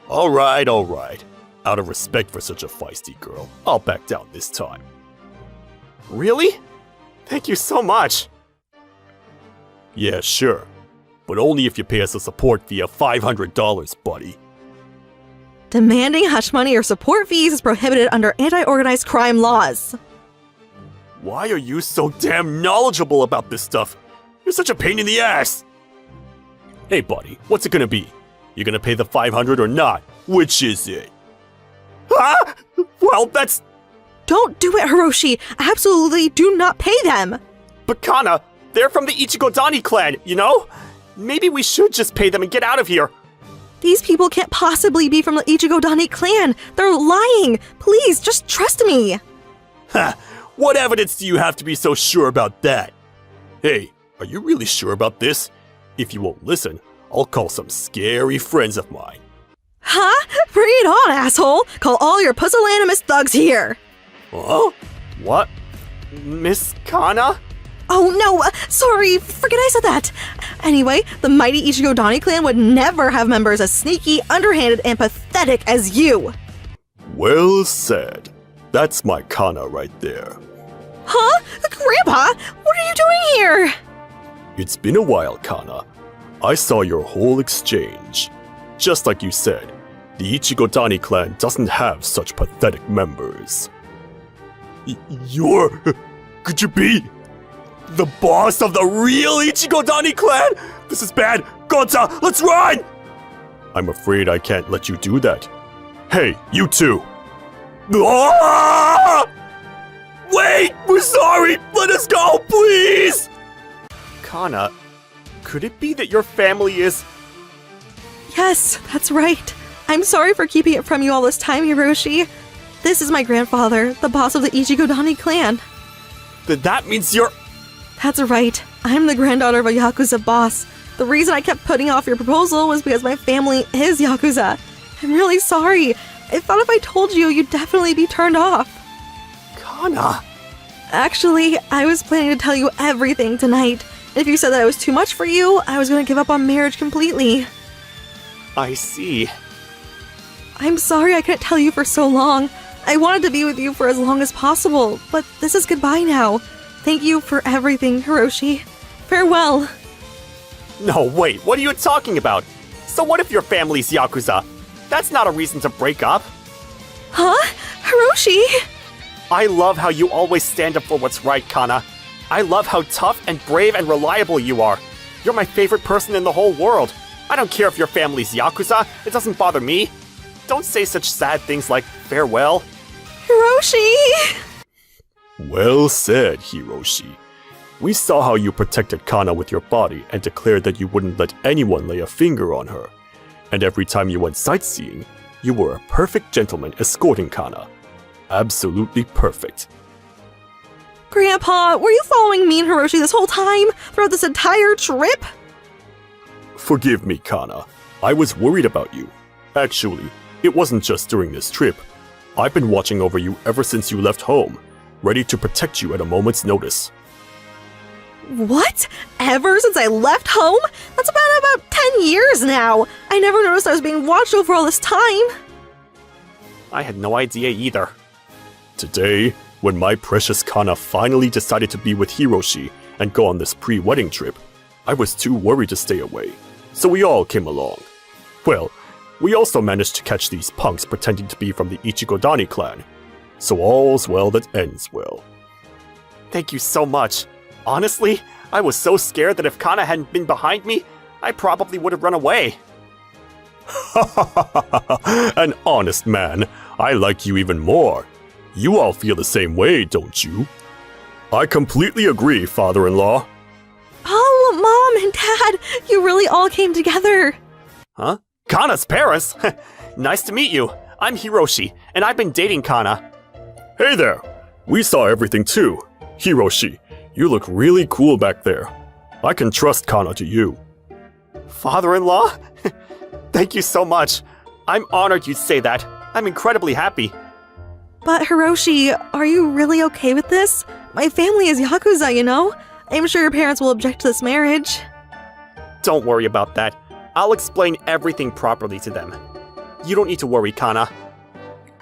All right. Out of respect for such a feisty girl, I'll back down this time. Really? Thank you so much. Yeah, sure. But only if you pay us a support fee of $500, buddy. Demanding hush money or support fees is prohibited under anti-organized crime laws. Why are you so damn knowledgeable about this stuff? You're such a pain in the ass! Hey buddy, what's it gonna be? You gonna pay the $500 or not? Which is it? Ah! Well, that's... Don't do it, Hiroshi! Absolutely do not pay them! But Kana, they're from the Ichigo Dani clan, you know? Maybe we should just pay them and get out of here. These people can't possibly be from the Ichigo Dani clan! They're lying! Please, just trust me! Ha! What evidence do you have to be so sure about that? Hey, are you really sure about this? If you won't listen, I'll call some scary friends of mine. Huh? Bring it on, asshole! Call all your pusillanimous thugs here! Huh? What? Miss Kana? Oh no, sorry, forget I said that. Anyway, the mighty Ichigo Dani clan would never have members as sneaky, underhanded, and pathetic as you. Well said. That's my Kana right there. Huh? Grandpa, what are you doing here? It's been a while, Kana. I saw your whole exchange. Just like you said, the Ichigo Dani clan doesn't have such pathetic members. Could you be the boss of the real Ichigo Dani clan? This is bad. Gonta, let's run! I'm afraid I can't let you do that. Hey, you two. Ah! Wait, we're sorry. Let us go, please. Kana, could it be that your family is... Yes, that's right. I'm sorry for keeping it from you all this time, Hiroshi. This is my grandfather, the boss of the Ichigo Dani clan. That means you're... That's right. I'm the granddaughter of a Yakuza boss. The reason I kept putting off your proposal was because my family is Yakuza. I'm really sorry. I thought if I told you, you'd definitely be turned off. Kana! Actually, I was planning to tell you everything tonight. If you said that it was too much for you, I was going to give up on marriage completely. I see. I'm sorry I couldn't tell you for so long. I wanted to be with you for as long as possible, but this is goodbye now. Thank you for everything, Hiroshi. Farewell. No, wait, what are you talking about? So what if your family's Yakuza? That's not a reason to break up. Huh? Hiroshi? I love how you always stand up for what's right, Kana. I love how tough and brave and reliable you are. You're my favorite person in the whole world. I don't care if your family's Yakuza. It doesn't bother me. Don't say such sad things like farewell. Hiroshi! Well said, Hiroshi. We saw how you protected Kana with your body and declared that you wouldn't let anyone lay a finger on her. And every time you went sightseeing, you were a perfect gentleman escorting Kana. Absolutely perfect. Grandpa, were you following me and Hiroshi this whole time? Throughout this entire trip? Forgive me, Kana. I was worried about you. Actually, it wasn't just during this trip. I've been watching over you ever since you left home, ready to protect you at a moment's notice. What? Ever since I left home? That's about 10 years now. I never noticed I was being watched over all this time. I had no idea either. Today, when my precious Kana finally decided to be with Hiroshi and go on this pre-wedding trip, I was too worried to stay away, so we all came along. Well, we also managed to catch these punks pretending to be from the Ichigodani clan, so all's well that ends well. Thank you so much. Honestly, I was so scared that if Kana hadn't been behind me, I probably would have run away. An honest man. I like you even more. You all feel the same way, don't you? I completely agree, father-in-law. Oh, Mom and Dad, you really all came together. Huh? Kana's parents? Nice to meet you. I'm Hiroshi, and I've been dating Kana. Hey there. We saw everything too. Hiroshi, you look really cool back there. I can trust Kana to you. Father-in-law? Thank you so much. I'm honored you'd say that. I'm incredibly happy. But Hiroshi, are you really okay with this? My family is Yakuza, you know? I'm sure your parents will object to this marriage. Don't worry about that. I'll explain everything properly to them. You don't need to worry, Kana.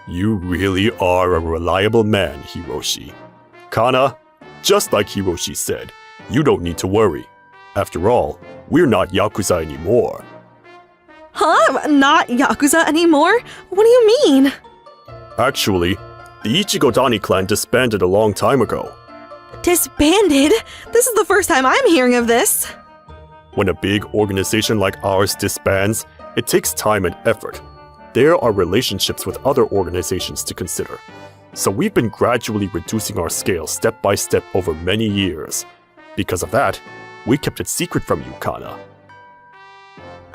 You really are a reliable man, Hiroshi. Kana, just like Hiroshi said, you don't need to worry. After all, we're not Yakuza anymore. Huh? Not Yakuza anymore? What do you mean? Actually, the Ichigodani clan disbanded a long time ago. Disbanded? This is the first time I'm hearing of this. When a big organization like ours disbands, it takes time and effort. There are relationships with other organizations to consider. So we've been gradually reducing our scale step by step over many years. Because of that, we kept it secret from you, Kana.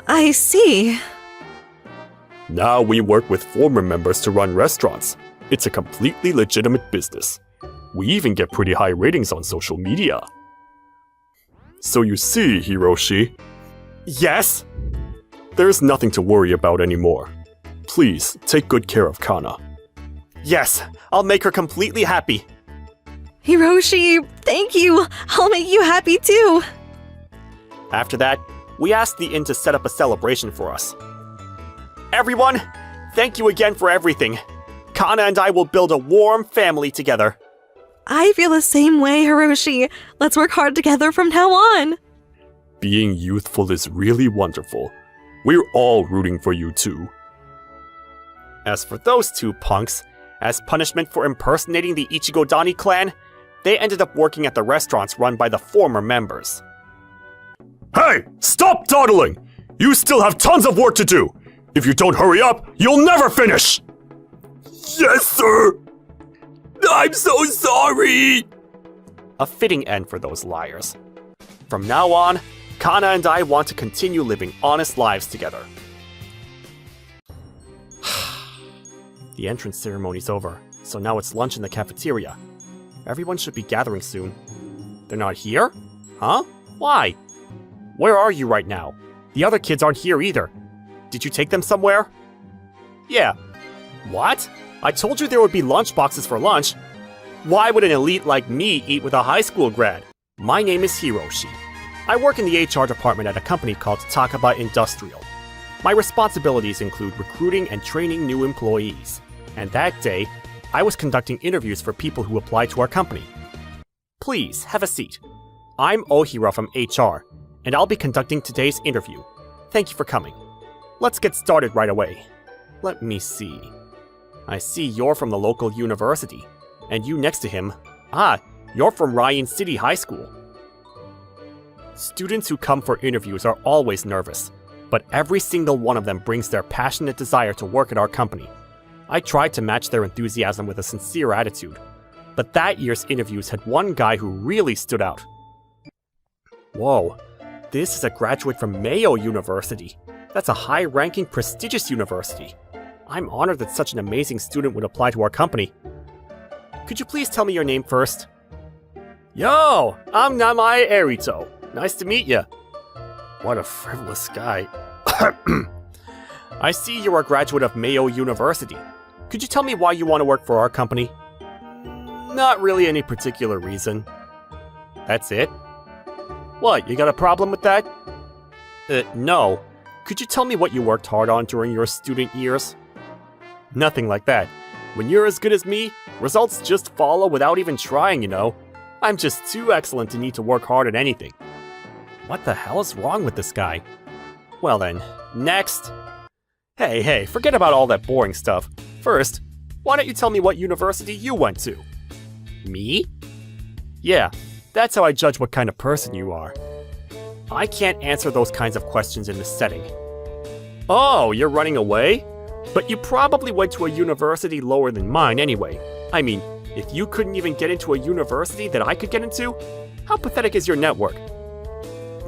I see. Now we work with former members to run restaurants. It's a completely legitimate business. We even get pretty high ratings on social media. So you see, Hiroshi, Yes? there's nothing to worry about anymore. Please, take good care of Kana. Yes, I'll make her completely happy. Hiroshi, thank you. I'll make you happy too. After that, we asked the inn to set up a celebration for us. Everyone, thank you again for everything. Kana and I will build a warm family together. I feel the same way, Hiroshi. Let's work hard together from now on. Being youthful is really wonderful. We're all rooting for you too. As for those two punks, as punishment for impersonating the Ichigodani clan, they ended up working at the restaurants run by the former members. Hey, stop dawdling! You still have tons of work to do! If you don't hurry up, you'll never finish! Yes, sir! I'm so sorry! A fitting end for those liars. From now on, Kana and I want to continue living honest lives together. The entrance ceremony's over, so now it's lunch in the cafeteria. Everyone should be gathering soon. They're not here? Huh? Why? Where are you right now? The other kids aren't here either. Did you take them somewhere? Yeah. What? I told you there would be lunch boxes for lunch. Why would an elite like me eat with a high school grad? My name is Hiroshi. I work in the HR department at a company called Takaba Industrial. My responsibilities include recruiting and training new employees. And that day, I was conducting interviews for people who apply to our company. Please, have a seat. I'm Ohira from HR, and I'll be conducting today's interview. Thank you for coming. Let's get started right away. Let me see. I see you're from the local university, and you next to him, you're from Ryan City High School. Students who come for interviews are always nervous, but every single one of them brings their passionate desire to work at our company. I tried to match their enthusiasm with a sincere attitude, but that year's interviews had one guy who really stood out. Whoa, this is a graduate from Mayo University. That's a high-ranking, prestigious university. I'm honored that such an amazing student would apply to our company. Could you please tell me your name first? Yo, I'm Namae Erito. Nice to meet ya. What a frivolous guy. I see you're a graduate of Mayo University. Could you tell me why you want to work for our company? Not really any particular reason. That's it? What, you got a problem with that? No. Could you tell me what you worked hard on during your student years? Nothing like that. When you're as good as me, results just follow without even trying, you know. I'm just too excellent to need to work hard at anything. What the hell is wrong with this guy? Well then, next. Hey, forget about all that boring stuff. First, why don't you tell me what university you went to? Me? Yeah, that's how I judge what kind of person you are. I can't answer those kinds of questions in this setting. Oh, you're running away? But you probably went to a university lower than mine anyway. I mean, if you couldn't even get into a university that I could get into, how pathetic is your network?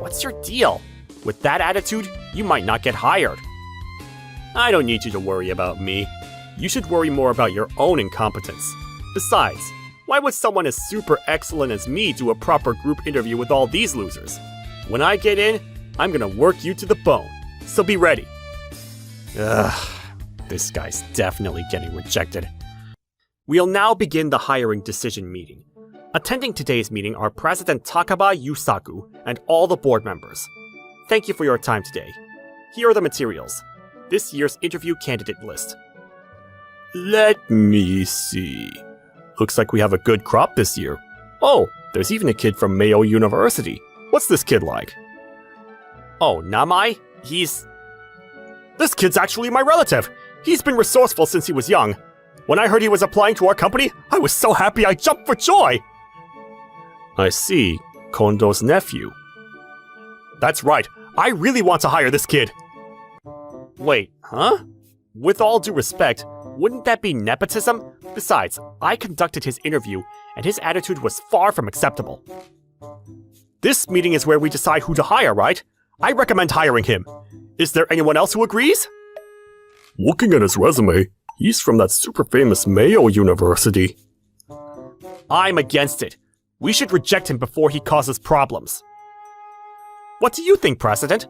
What's your deal? With that attitude, you might not get hired. I don't need you to worry about me. You should worry more about your own incompetence. Besides, why would someone as super excellent as me do a proper group interview with all these losers? When I get in, I'm gonna work you to the bone. So be ready. Ugh, this guy's definitely getting rejected. We'll now begin the hiring decision meeting. Attending today's meeting are President Takaba Yusaku and all the board members. Thank you for your time today. Here are the materials. This year's interview candidate list. Let me see. Looks like we have a good crop this year. Oh, there's even a kid from Mayo University. What's this kid like? Oh, Namai? This kid's actually my relative. He's been resourceful since he was young. When I heard he was applying to our company, I was so happy I jumped for joy. I see. Kondo's nephew. That's right. I really want to hire this kid. Wait, huh? With all due respect, wouldn't that be nepotism? Besides, I conducted his interview, and his attitude was far from acceptable. This meeting is where we decide who to hire, right? I recommend hiring him. Is there anyone else who agrees? Looking at his resume, he's from that super famous Mayo University. I'm against it. We should reject him before he causes problems. What do you think, President?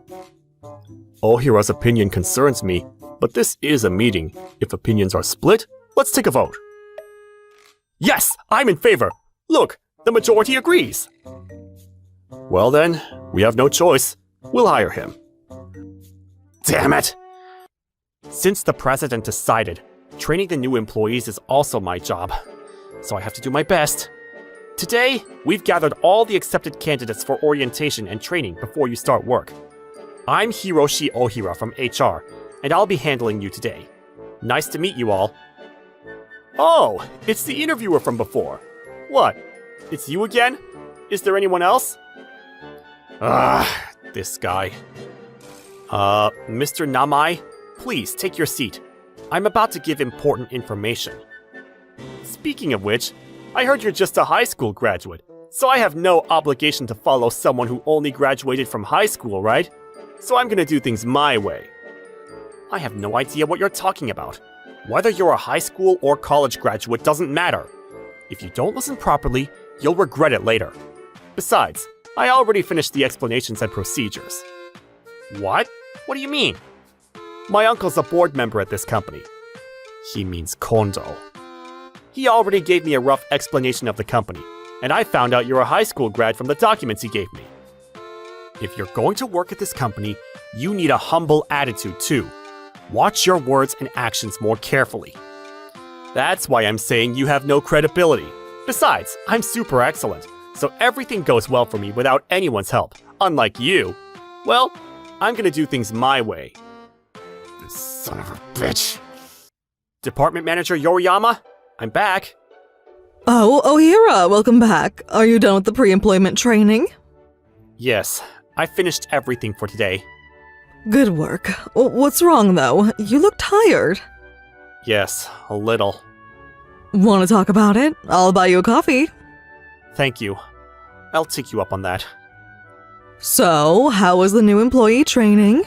Ohira's opinion concerns me, but this is a meeting. If opinions are split, let's take a vote. Yes, I'm in favor. Look, the majority agrees. Well then, we have no choice. We'll hire him. Damn it! Since the president decided, training the new employees is also my job, so I have to do my best. Today, we've gathered all the accepted candidates for orientation and training before you start work. I'm Hiroshi Ohira from HR, and I'll be handling you today. Nice to meet you all. Oh, it's the interviewer from before. What? It's you again? Is there anyone else? This guy. Mr. Namai, please take your seat. I'm about to give important information. Speaking of which, I heard you're just a high school graduate, so I have no obligation to follow someone who only graduated from high school, right? So I'm gonna do things my way. I have no idea what you're talking about. Whether you're a high school or college graduate doesn't matter. If you don't listen properly, you'll regret it later. Besides, I already finished the explanations and procedures. What? What do you mean? My uncle's a board member at this company. He means Kondo. He already gave me a rough explanation of the company, and I found out you're a high school grad from the documents he gave me. If you're going to work at this company, you need a humble attitude too. Watch your words and actions more carefully. That's why I'm saying you have no credibility. Besides, I'm super excellent, so everything goes well for me without anyone's help. Unlike you. Well, I'm gonna do things my way. This son of a bitch. Department Manager Yoriyama, I'm back. Oh, Ohira, welcome back. Are you done with the pre-employment training? Yes, I finished everything for today. Good work. What's wrong, though? You look tired. Yes, a little. Want to talk about it? I'll buy you a coffee. Thank you. I'll take you up on that. So, how was the new employee training?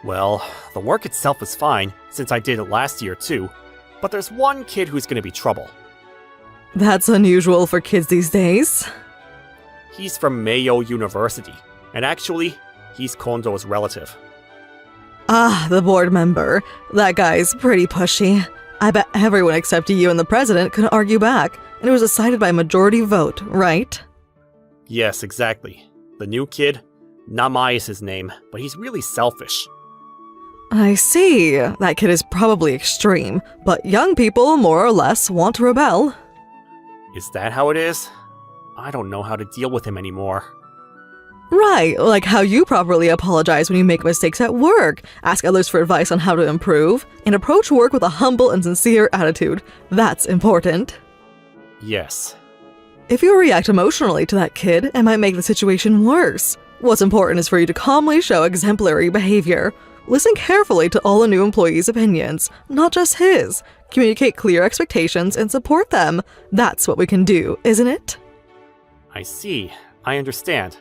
Well, the work itself is fine, since I did it last year too. But there's one kid who's gonna be trouble. That's unusual for kids these days. He's from Mayo University, and actually, he's Kondo's relative. Ah, the board member. That guy's pretty pushy. I bet everyone except you and the president could argue back, and it was decided by majority vote, right? Yes, exactly. The new kid, Namai is his name, but he's really selfish. I see. That kid is probably extreme, but young people, more or less, want to rebel. Is that how it is? I don't know how to deal with him anymore. Right, like how you properly apologize when you make mistakes at work, ask others for advice on how to improve, and approach work with a humble and sincere attitude. That's important. Yes. If you react emotionally to that kid, it might make the situation worse. What's important is for you to calmly show exemplary behavior. Listen carefully to all the new employees' opinions, not just his. Communicate clear expectations and support them. That's what we can do, isn't it? I see. I understand.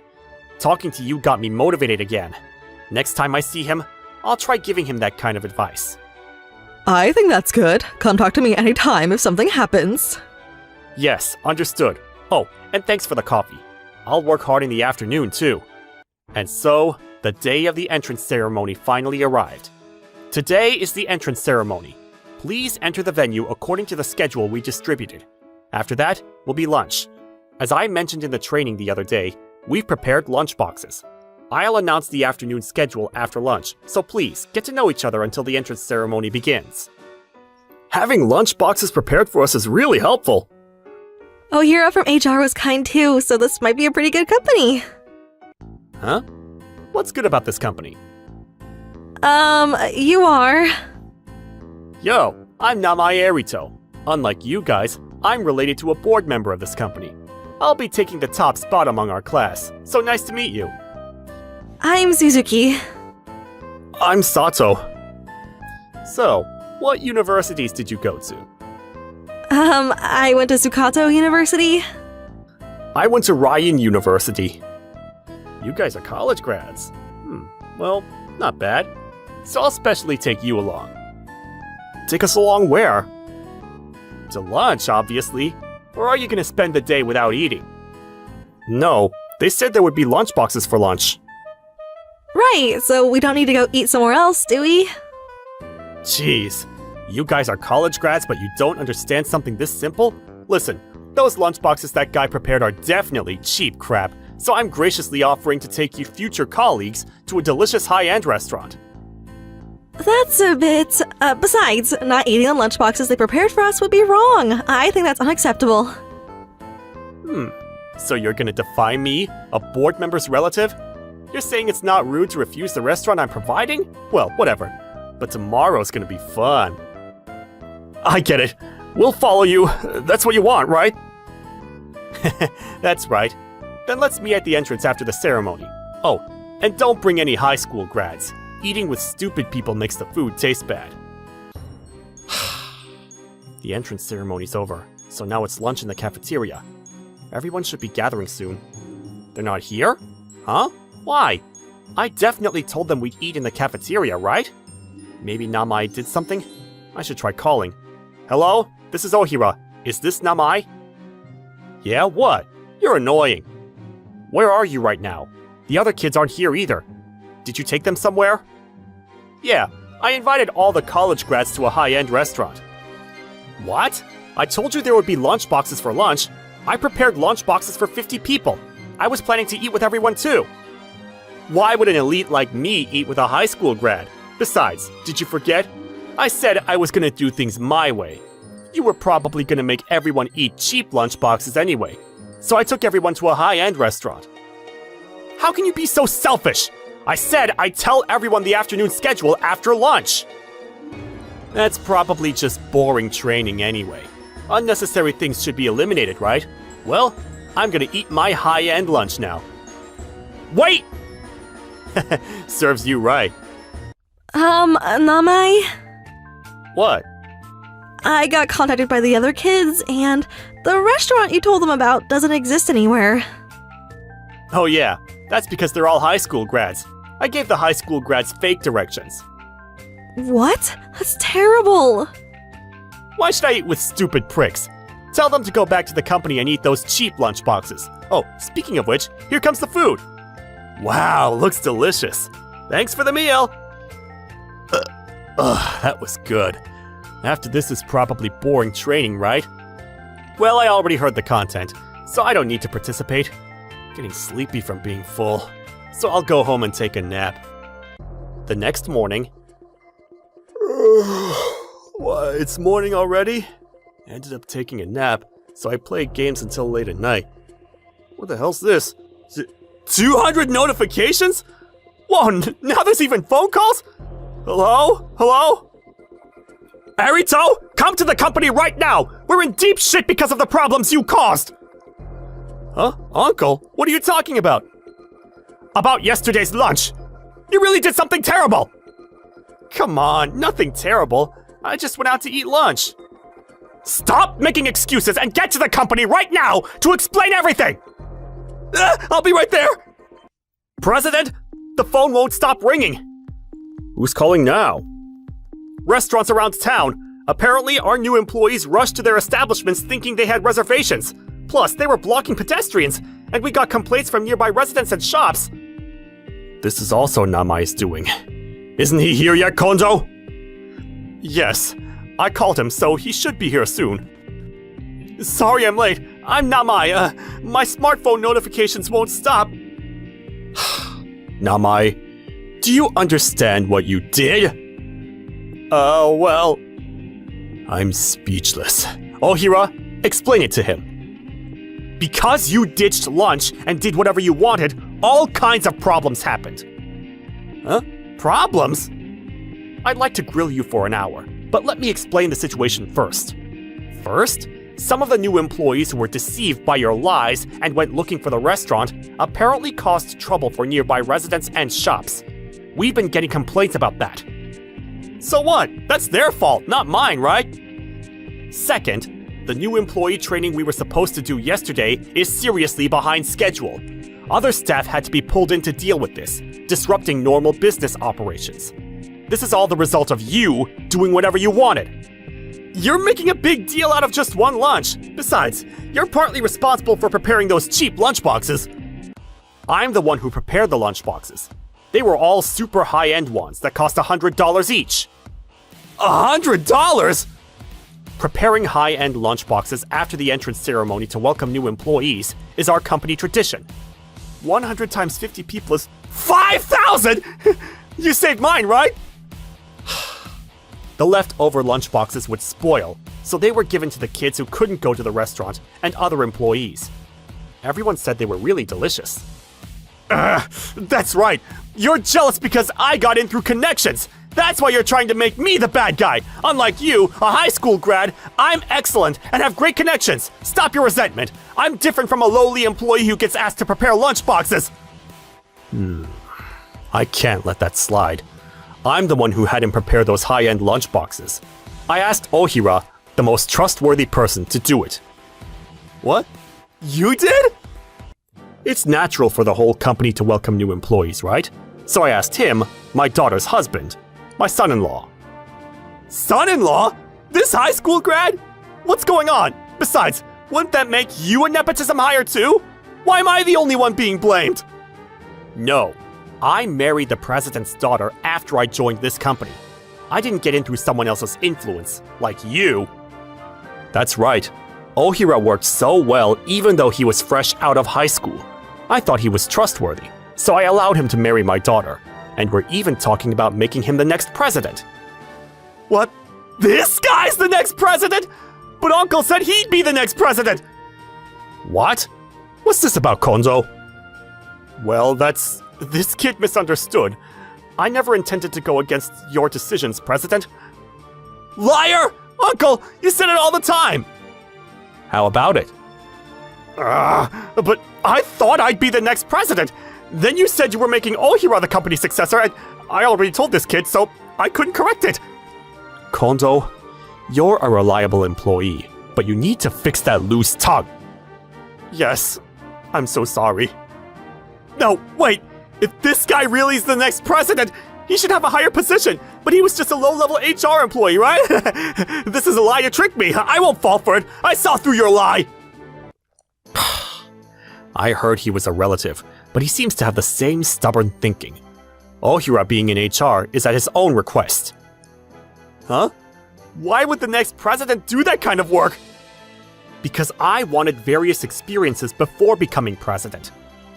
Talking to you got me motivated again. Next time I see him, I'll try giving him that kind of advice. I think that's good. Come talk to me anytime if something happens. Yes, understood. Oh, and thanks for the coffee. I'll work hard in the afternoon, too. And so, the day of the entrance ceremony finally arrived. Today is the entrance ceremony. Please enter the venue according to the schedule we distributed. After that, will be lunch. As I mentioned in the training the other day, we've prepared lunch boxes. I'll announce the afternoon schedule after lunch, so please get to know each other until the entrance ceremony begins. Having lunch boxes prepared for us is really helpful. Ohira from HR was kind too, so this might be a pretty good company. Huh? What's good about this company? You are. Yo, I'm Namai Erito. Unlike you guys, I'm related to a board member of this company. I'll be taking the top spot among our class, so nice to meet you. I'm Suzuki. I'm Sato. So, what universities did you go to? I went to Tsukato University. I went to Ryan University. You guys are college grads. Well, not bad. So I'll specially take you along. Take us along where? To lunch, obviously. Or are you gonna spend the day without eating? No, they said there would be lunch boxes for lunch. Right, so we don't need to go eat somewhere else, do we? Jeez, you guys are college grads but you don't understand something this simple? Listen, those lunch boxes that guy prepared are definitely cheap crap, so I'm graciously offering to take you future colleagues to a delicious high-end restaurant. That's a bit... besides, not eating the lunchboxes they prepared for us would be wrong. I think that's unacceptable. So you're gonna defy me, a board member's relative? You're saying it's not rude to refuse the restaurant I'm providing? Well, whatever. But tomorrow's gonna be fun. I get it. We'll follow you. That's what you want, right? That's right. Then let's meet at the entrance after the ceremony. Oh, and don't bring any high school grads. Eating with stupid people makes the food taste bad. The entrance ceremony's over, so now it's lunch in the cafeteria. Everyone should be gathering soon. They're not here? Huh? Why? I definitely told them we'd eat in the cafeteria, right? Maybe Namai did something? I should try calling. Hello? This is Ohira. Is this Namai? Yeah, what? You're annoying. Where are you right now? The other kids aren't here either. Did you take them somewhere? Yeah, I invited all the college grads to a high-end restaurant. What? I told you there would be lunchboxes for lunch. I prepared lunchboxes for 50 people. I was planning to eat with everyone too. Why would an elite like me eat with a high school grad? Besides, did you forget? I said I was gonna do things my way. You were probably gonna make everyone eat cheap lunchboxes anyway. So I took everyone to a high-end restaurant. How can you be so selfish? I said I'd tell everyone the afternoon schedule after lunch. That's probably just boring training anyway. Unnecessary things should be eliminated, right? Well, I'm gonna eat my high-end lunch now. Wait! Serves you right. Namai? What? I got contacted by the other kids, and the restaurant you told them about doesn't exist anywhere. Oh yeah, that's because they're all high school grads. I gave the high school grads fake directions. What? That's terrible. Why should I eat with stupid pricks? Tell them to go back to the company and eat those cheap lunchboxes. Oh, speaking of which, here comes the food. Wow, looks delicious. Thanks for the meal. That was good. After this is probably boring training, right? Well, I already heard the content, so I don't need to participate. Getting sleepy from being full, so I'll go home and take a nap. The next morning... What, it's morning already? I ended up taking a nap, so I played games until late at night. What the hell's this? 200 notifications? Whoa, now there's even phone calls? Hello? Hello? Arito, come to the company right now! We're in deep shit because of the problems you caused! Huh? Uncle? What are you talking about? About yesterday's lunch! You really did something terrible! Come on, nothing terrible. I just went out to eat lunch. Stop making excuses and get to the company right now to explain everything! I'll be right there! President, the phone won't stop ringing. Who's calling now? Restaurants around town. Apparently, our new employees rushed to their establishments thinking they had reservations. Plus, they were blocking pedestrians, and we got complaints from nearby residents and shops. This is also Namai's doing. Isn't he here yet, Kondo? Yes, I called him, so he should be here soon. Sorry I'm late. I'm Namai. My smartphone notifications won't stop. Namai, do you understand what you did? Well... I'm speechless. Ohira, explain it to him. Because you ditched lunch and did whatever you wanted, all kinds of problems happened. Huh? Problems? I'd like to grill you for an hour, but let me explain the situation first. First, some of the new employees who were deceived by your lies and went looking for the restaurant apparently caused trouble for nearby residents and shops. We've been getting complaints about that. So what? That's their fault, not mine, right? Second, the new employee training we were supposed to do yesterday is seriously behind schedule. Other staff had to be pulled in to deal with this, disrupting normal business operations. This is all the result of you doing whatever you wanted. You're making a big deal out of just one lunch. Besides, you're partly responsible for preparing those cheap lunchboxes. I'm the one who prepared the lunchboxes. They were all super high-end ones that cost $100 each. $100?! Preparing high-end lunchboxes after the entrance ceremony to welcome new employees is our company tradition. 100 times 50 people is 5,000! You saved mine, right? The leftover lunchboxes would spoil, so they were given to the kids who couldn't go to the restaurant and other employees. Everyone said they were really delicious. That's right. You're jealous because I got in through connections. That's why you're trying to make me the bad guy. Unlike you, a high school grad, I'm excellent and have great connections. Stop your resentment. I'm different from a lowly employee who gets asked to prepare lunchboxes. I can't let that slide. I'm the one who had him prepare those high-end lunchboxes. I asked Ohira, the most trustworthy person, to do it. What? You did? It's natural for the whole company to welcome new employees, right? So I asked him, my daughter's husband, my son-in-law. Son-in-law? This high school grad? What's going on? Besides, wouldn't that make you a nepotism hire too? Why am I the only one being blamed? No, I married the president's daughter after I joined this company. I didn't get in through someone else's influence, like you. That's right. Ohira worked so well even though he was fresh out of high school. I thought he was trustworthy, so I allowed him to marry my daughter. And we're even talking about making him the next president. What? This guy's the next president? But Uncle said he'd be the next president! What? What's this about, Kondo? Well, this kid misunderstood. I never intended to go against your decisions, President. Liar! Uncle, you said it all the time! How about it? But I thought I'd be the next president. Then you said you were making Ohira the company's successor, and I already told this kid, so I couldn't correct it. Kondo, you're a reliable employee, but you need to fix that loose tongue. Yes, I'm so sorry. No, wait! If this guy really is the next president, he should have a higher position, but he was just a low-level HR employee, right? This is a lie, you tricked me. I won't fall for it. I saw through your lie. I heard he was a relative, but he seems to have the same stubborn thinking. Ohira being in HR is at his own request. Huh? Why would the next president do that kind of work? Because I wanted various experiences before becoming president.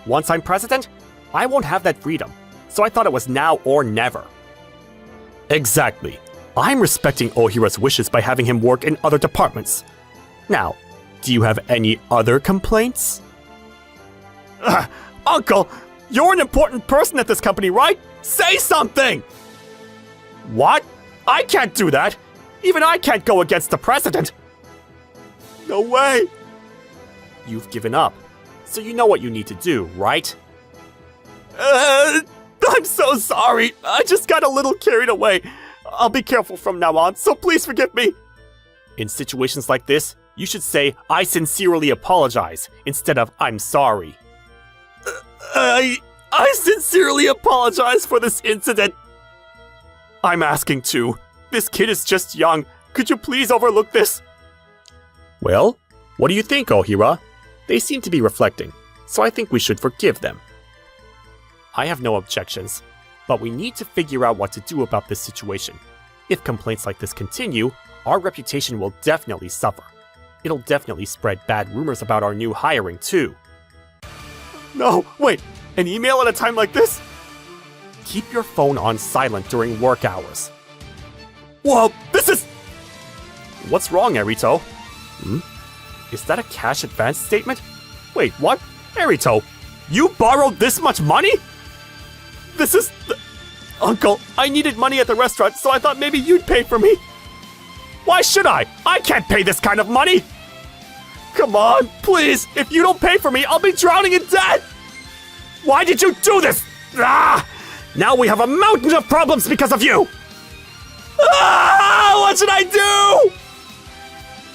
Once I'm president, I won't have that freedom, so I thought it was now or never. Exactly. I'm respecting Ohira's wishes by having him work in other departments. Now, do you have any other complaints? Uncle, you're an important person at this company, right? Say something! What? I can't do that! Even I can't go against the president! No way! You've given up, so you know what you need to do, right? I'm so sorry. I just got a little carried away. I'll be careful from now on, so please forgive me. In situations like this, you should say, I sincerely apologize, instead of, I'm sorry. I sincerely apologize for this incident. I'm asking too. This kid is just young. Could you please overlook this? Well, what do you think, Ohira? They seem to be reflecting, so I think we should forgive them. I have no objections, but we need to figure out what to do about this situation. If complaints like this continue, our reputation will definitely suffer. It'll definitely spread bad rumors about our new hiring too. No, wait, an email at a time like this? Keep your phone on silent during work hours. Whoa, this is... What's wrong, Erito? Is that a cash advance statement? Wait, what? Erito, you borrowed this much money? This is... Uncle, I needed money at the restaurant, so I thought maybe you'd pay for me. Why should I? I can't pay this kind of money! Come on, please! If you don't pay for me, I'll be drowning in debt! Why did you do this? Now we have a mountain of problems because of you! What should I do?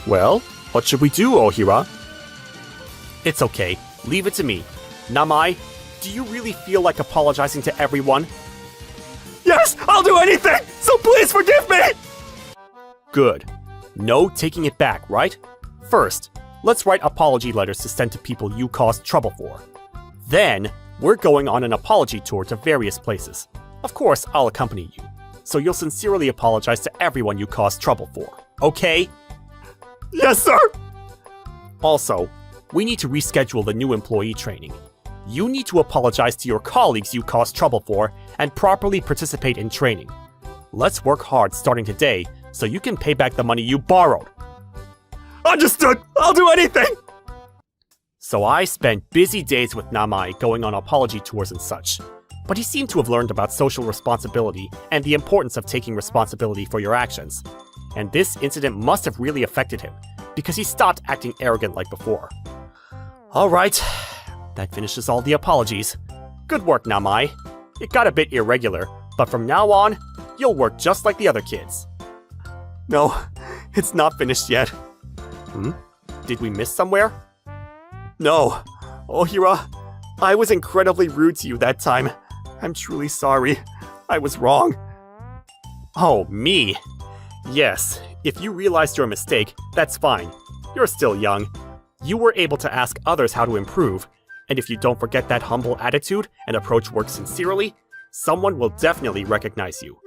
Well, what should we do, Ohira? It's okay. Leave it to me. Namai, do you really feel like apologizing to everyone? Yes, I'll do anything! So please forgive me! Good. No taking it back, right? First, let's write apology letters to send to people you caused trouble for. Then, we're going on an apology tour to various places. Of course, I'll accompany you. So you'll sincerely apologize to everyone you caused trouble for, okay? Yes, sir! Also, we need to reschedule the new employee training. You need to apologize to your colleagues you caused trouble for and properly participate in training. Let's work hard starting today so you can pay back the money you borrowed. Understood! I'll do anything! So I spent busy days with Namai going on apology tours and such. But he seemed to have learned about social responsibility and the importance of taking responsibility for your actions. And this incident must have really affected him, because he stopped acting arrogant like before. Alright, that finishes all the apologies. Good work, Namai. It got a bit irregular, but from now on, you'll work just like the other kids. No, it's not finished yet. Did we miss somewhere? No. Ohira, I was incredibly rude to you that time. I'm truly sorry. I was wrong. Oh, me? Yes, if you realized your mistake, that's fine. You're still young. You were able to ask others how to improve, And if you don't forget that humble attitude and approach work sincerely, someone will definitely recognize you.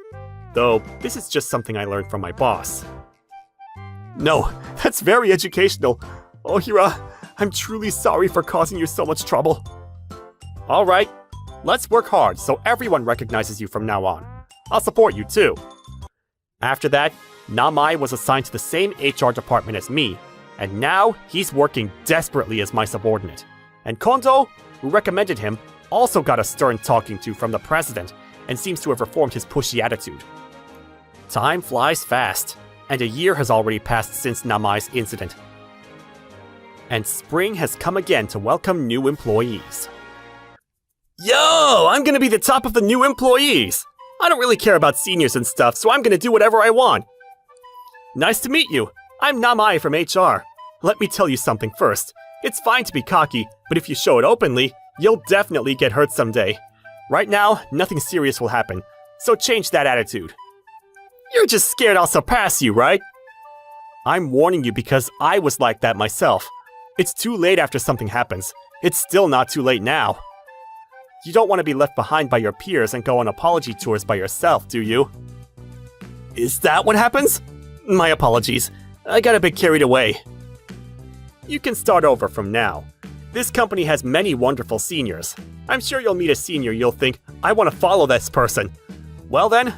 Though, this is just something I learned from my boss. No, that's very educational. Ohira, I'm truly sorry for causing you so much trouble. Alright, let's work hard so everyone recognizes you from now on. I'll support you too. After that, Namai was assigned to the same HR department as me, and now he's working desperately as my subordinate. And Kondo, who recommended him, also got a stern talking to from the president and seems to have reformed his pushy attitude. Time flies fast, and a year has already passed since Namai's incident. And spring has come again to welcome new employees. Yo, I'm gonna be the top of the new employees! I don't really care about seniors and stuff, so I'm gonna do whatever I want. Nice to meet you. I'm Namai from HR. Let me tell you something first. It's fine to be cocky, but if you show it openly, you'll definitely get hurt someday. Right now, nothing serious will happen, so change that attitude. You're just scared I'll surpass you, right? I'm warning you because I was like that myself. It's too late after something happens. It's still not too late now. You don't want to be left behind by your peers and go on apology tours by yourself, do you? Is that what happens? My apologies. I got a bit carried away. You can start over from now. This company has many wonderful seniors. I'm sure you'll meet a senior you'll think, I want to follow this person. Well then,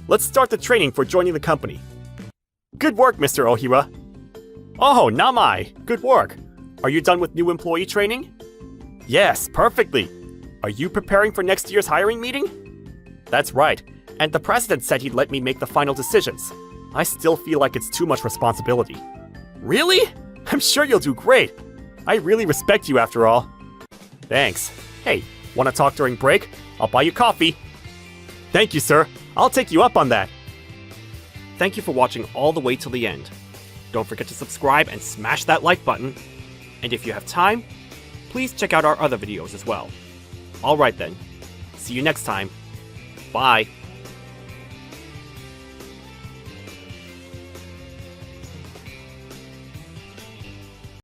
let's start the training for joining the company. Good work, Mr. Ohira. Oh, Namai, good work. Are you done with new employee training? Yes, perfectly. Are you preparing for next year's hiring meeting? That's right, and the president said he'd let me make the final decisions. I still feel like it's too much responsibility. Really? I'm sure you'll do great. I really respect you after all. Thanks. Hey, want to talk during break? I'll buy you coffee. Thank you, sir. I'll take you up on that. Thank you for watching all the way till the end. Don't forget to subscribe and smash that like button. And if you have time, please check out our other videos as well. Alright then. See you next time. Bye.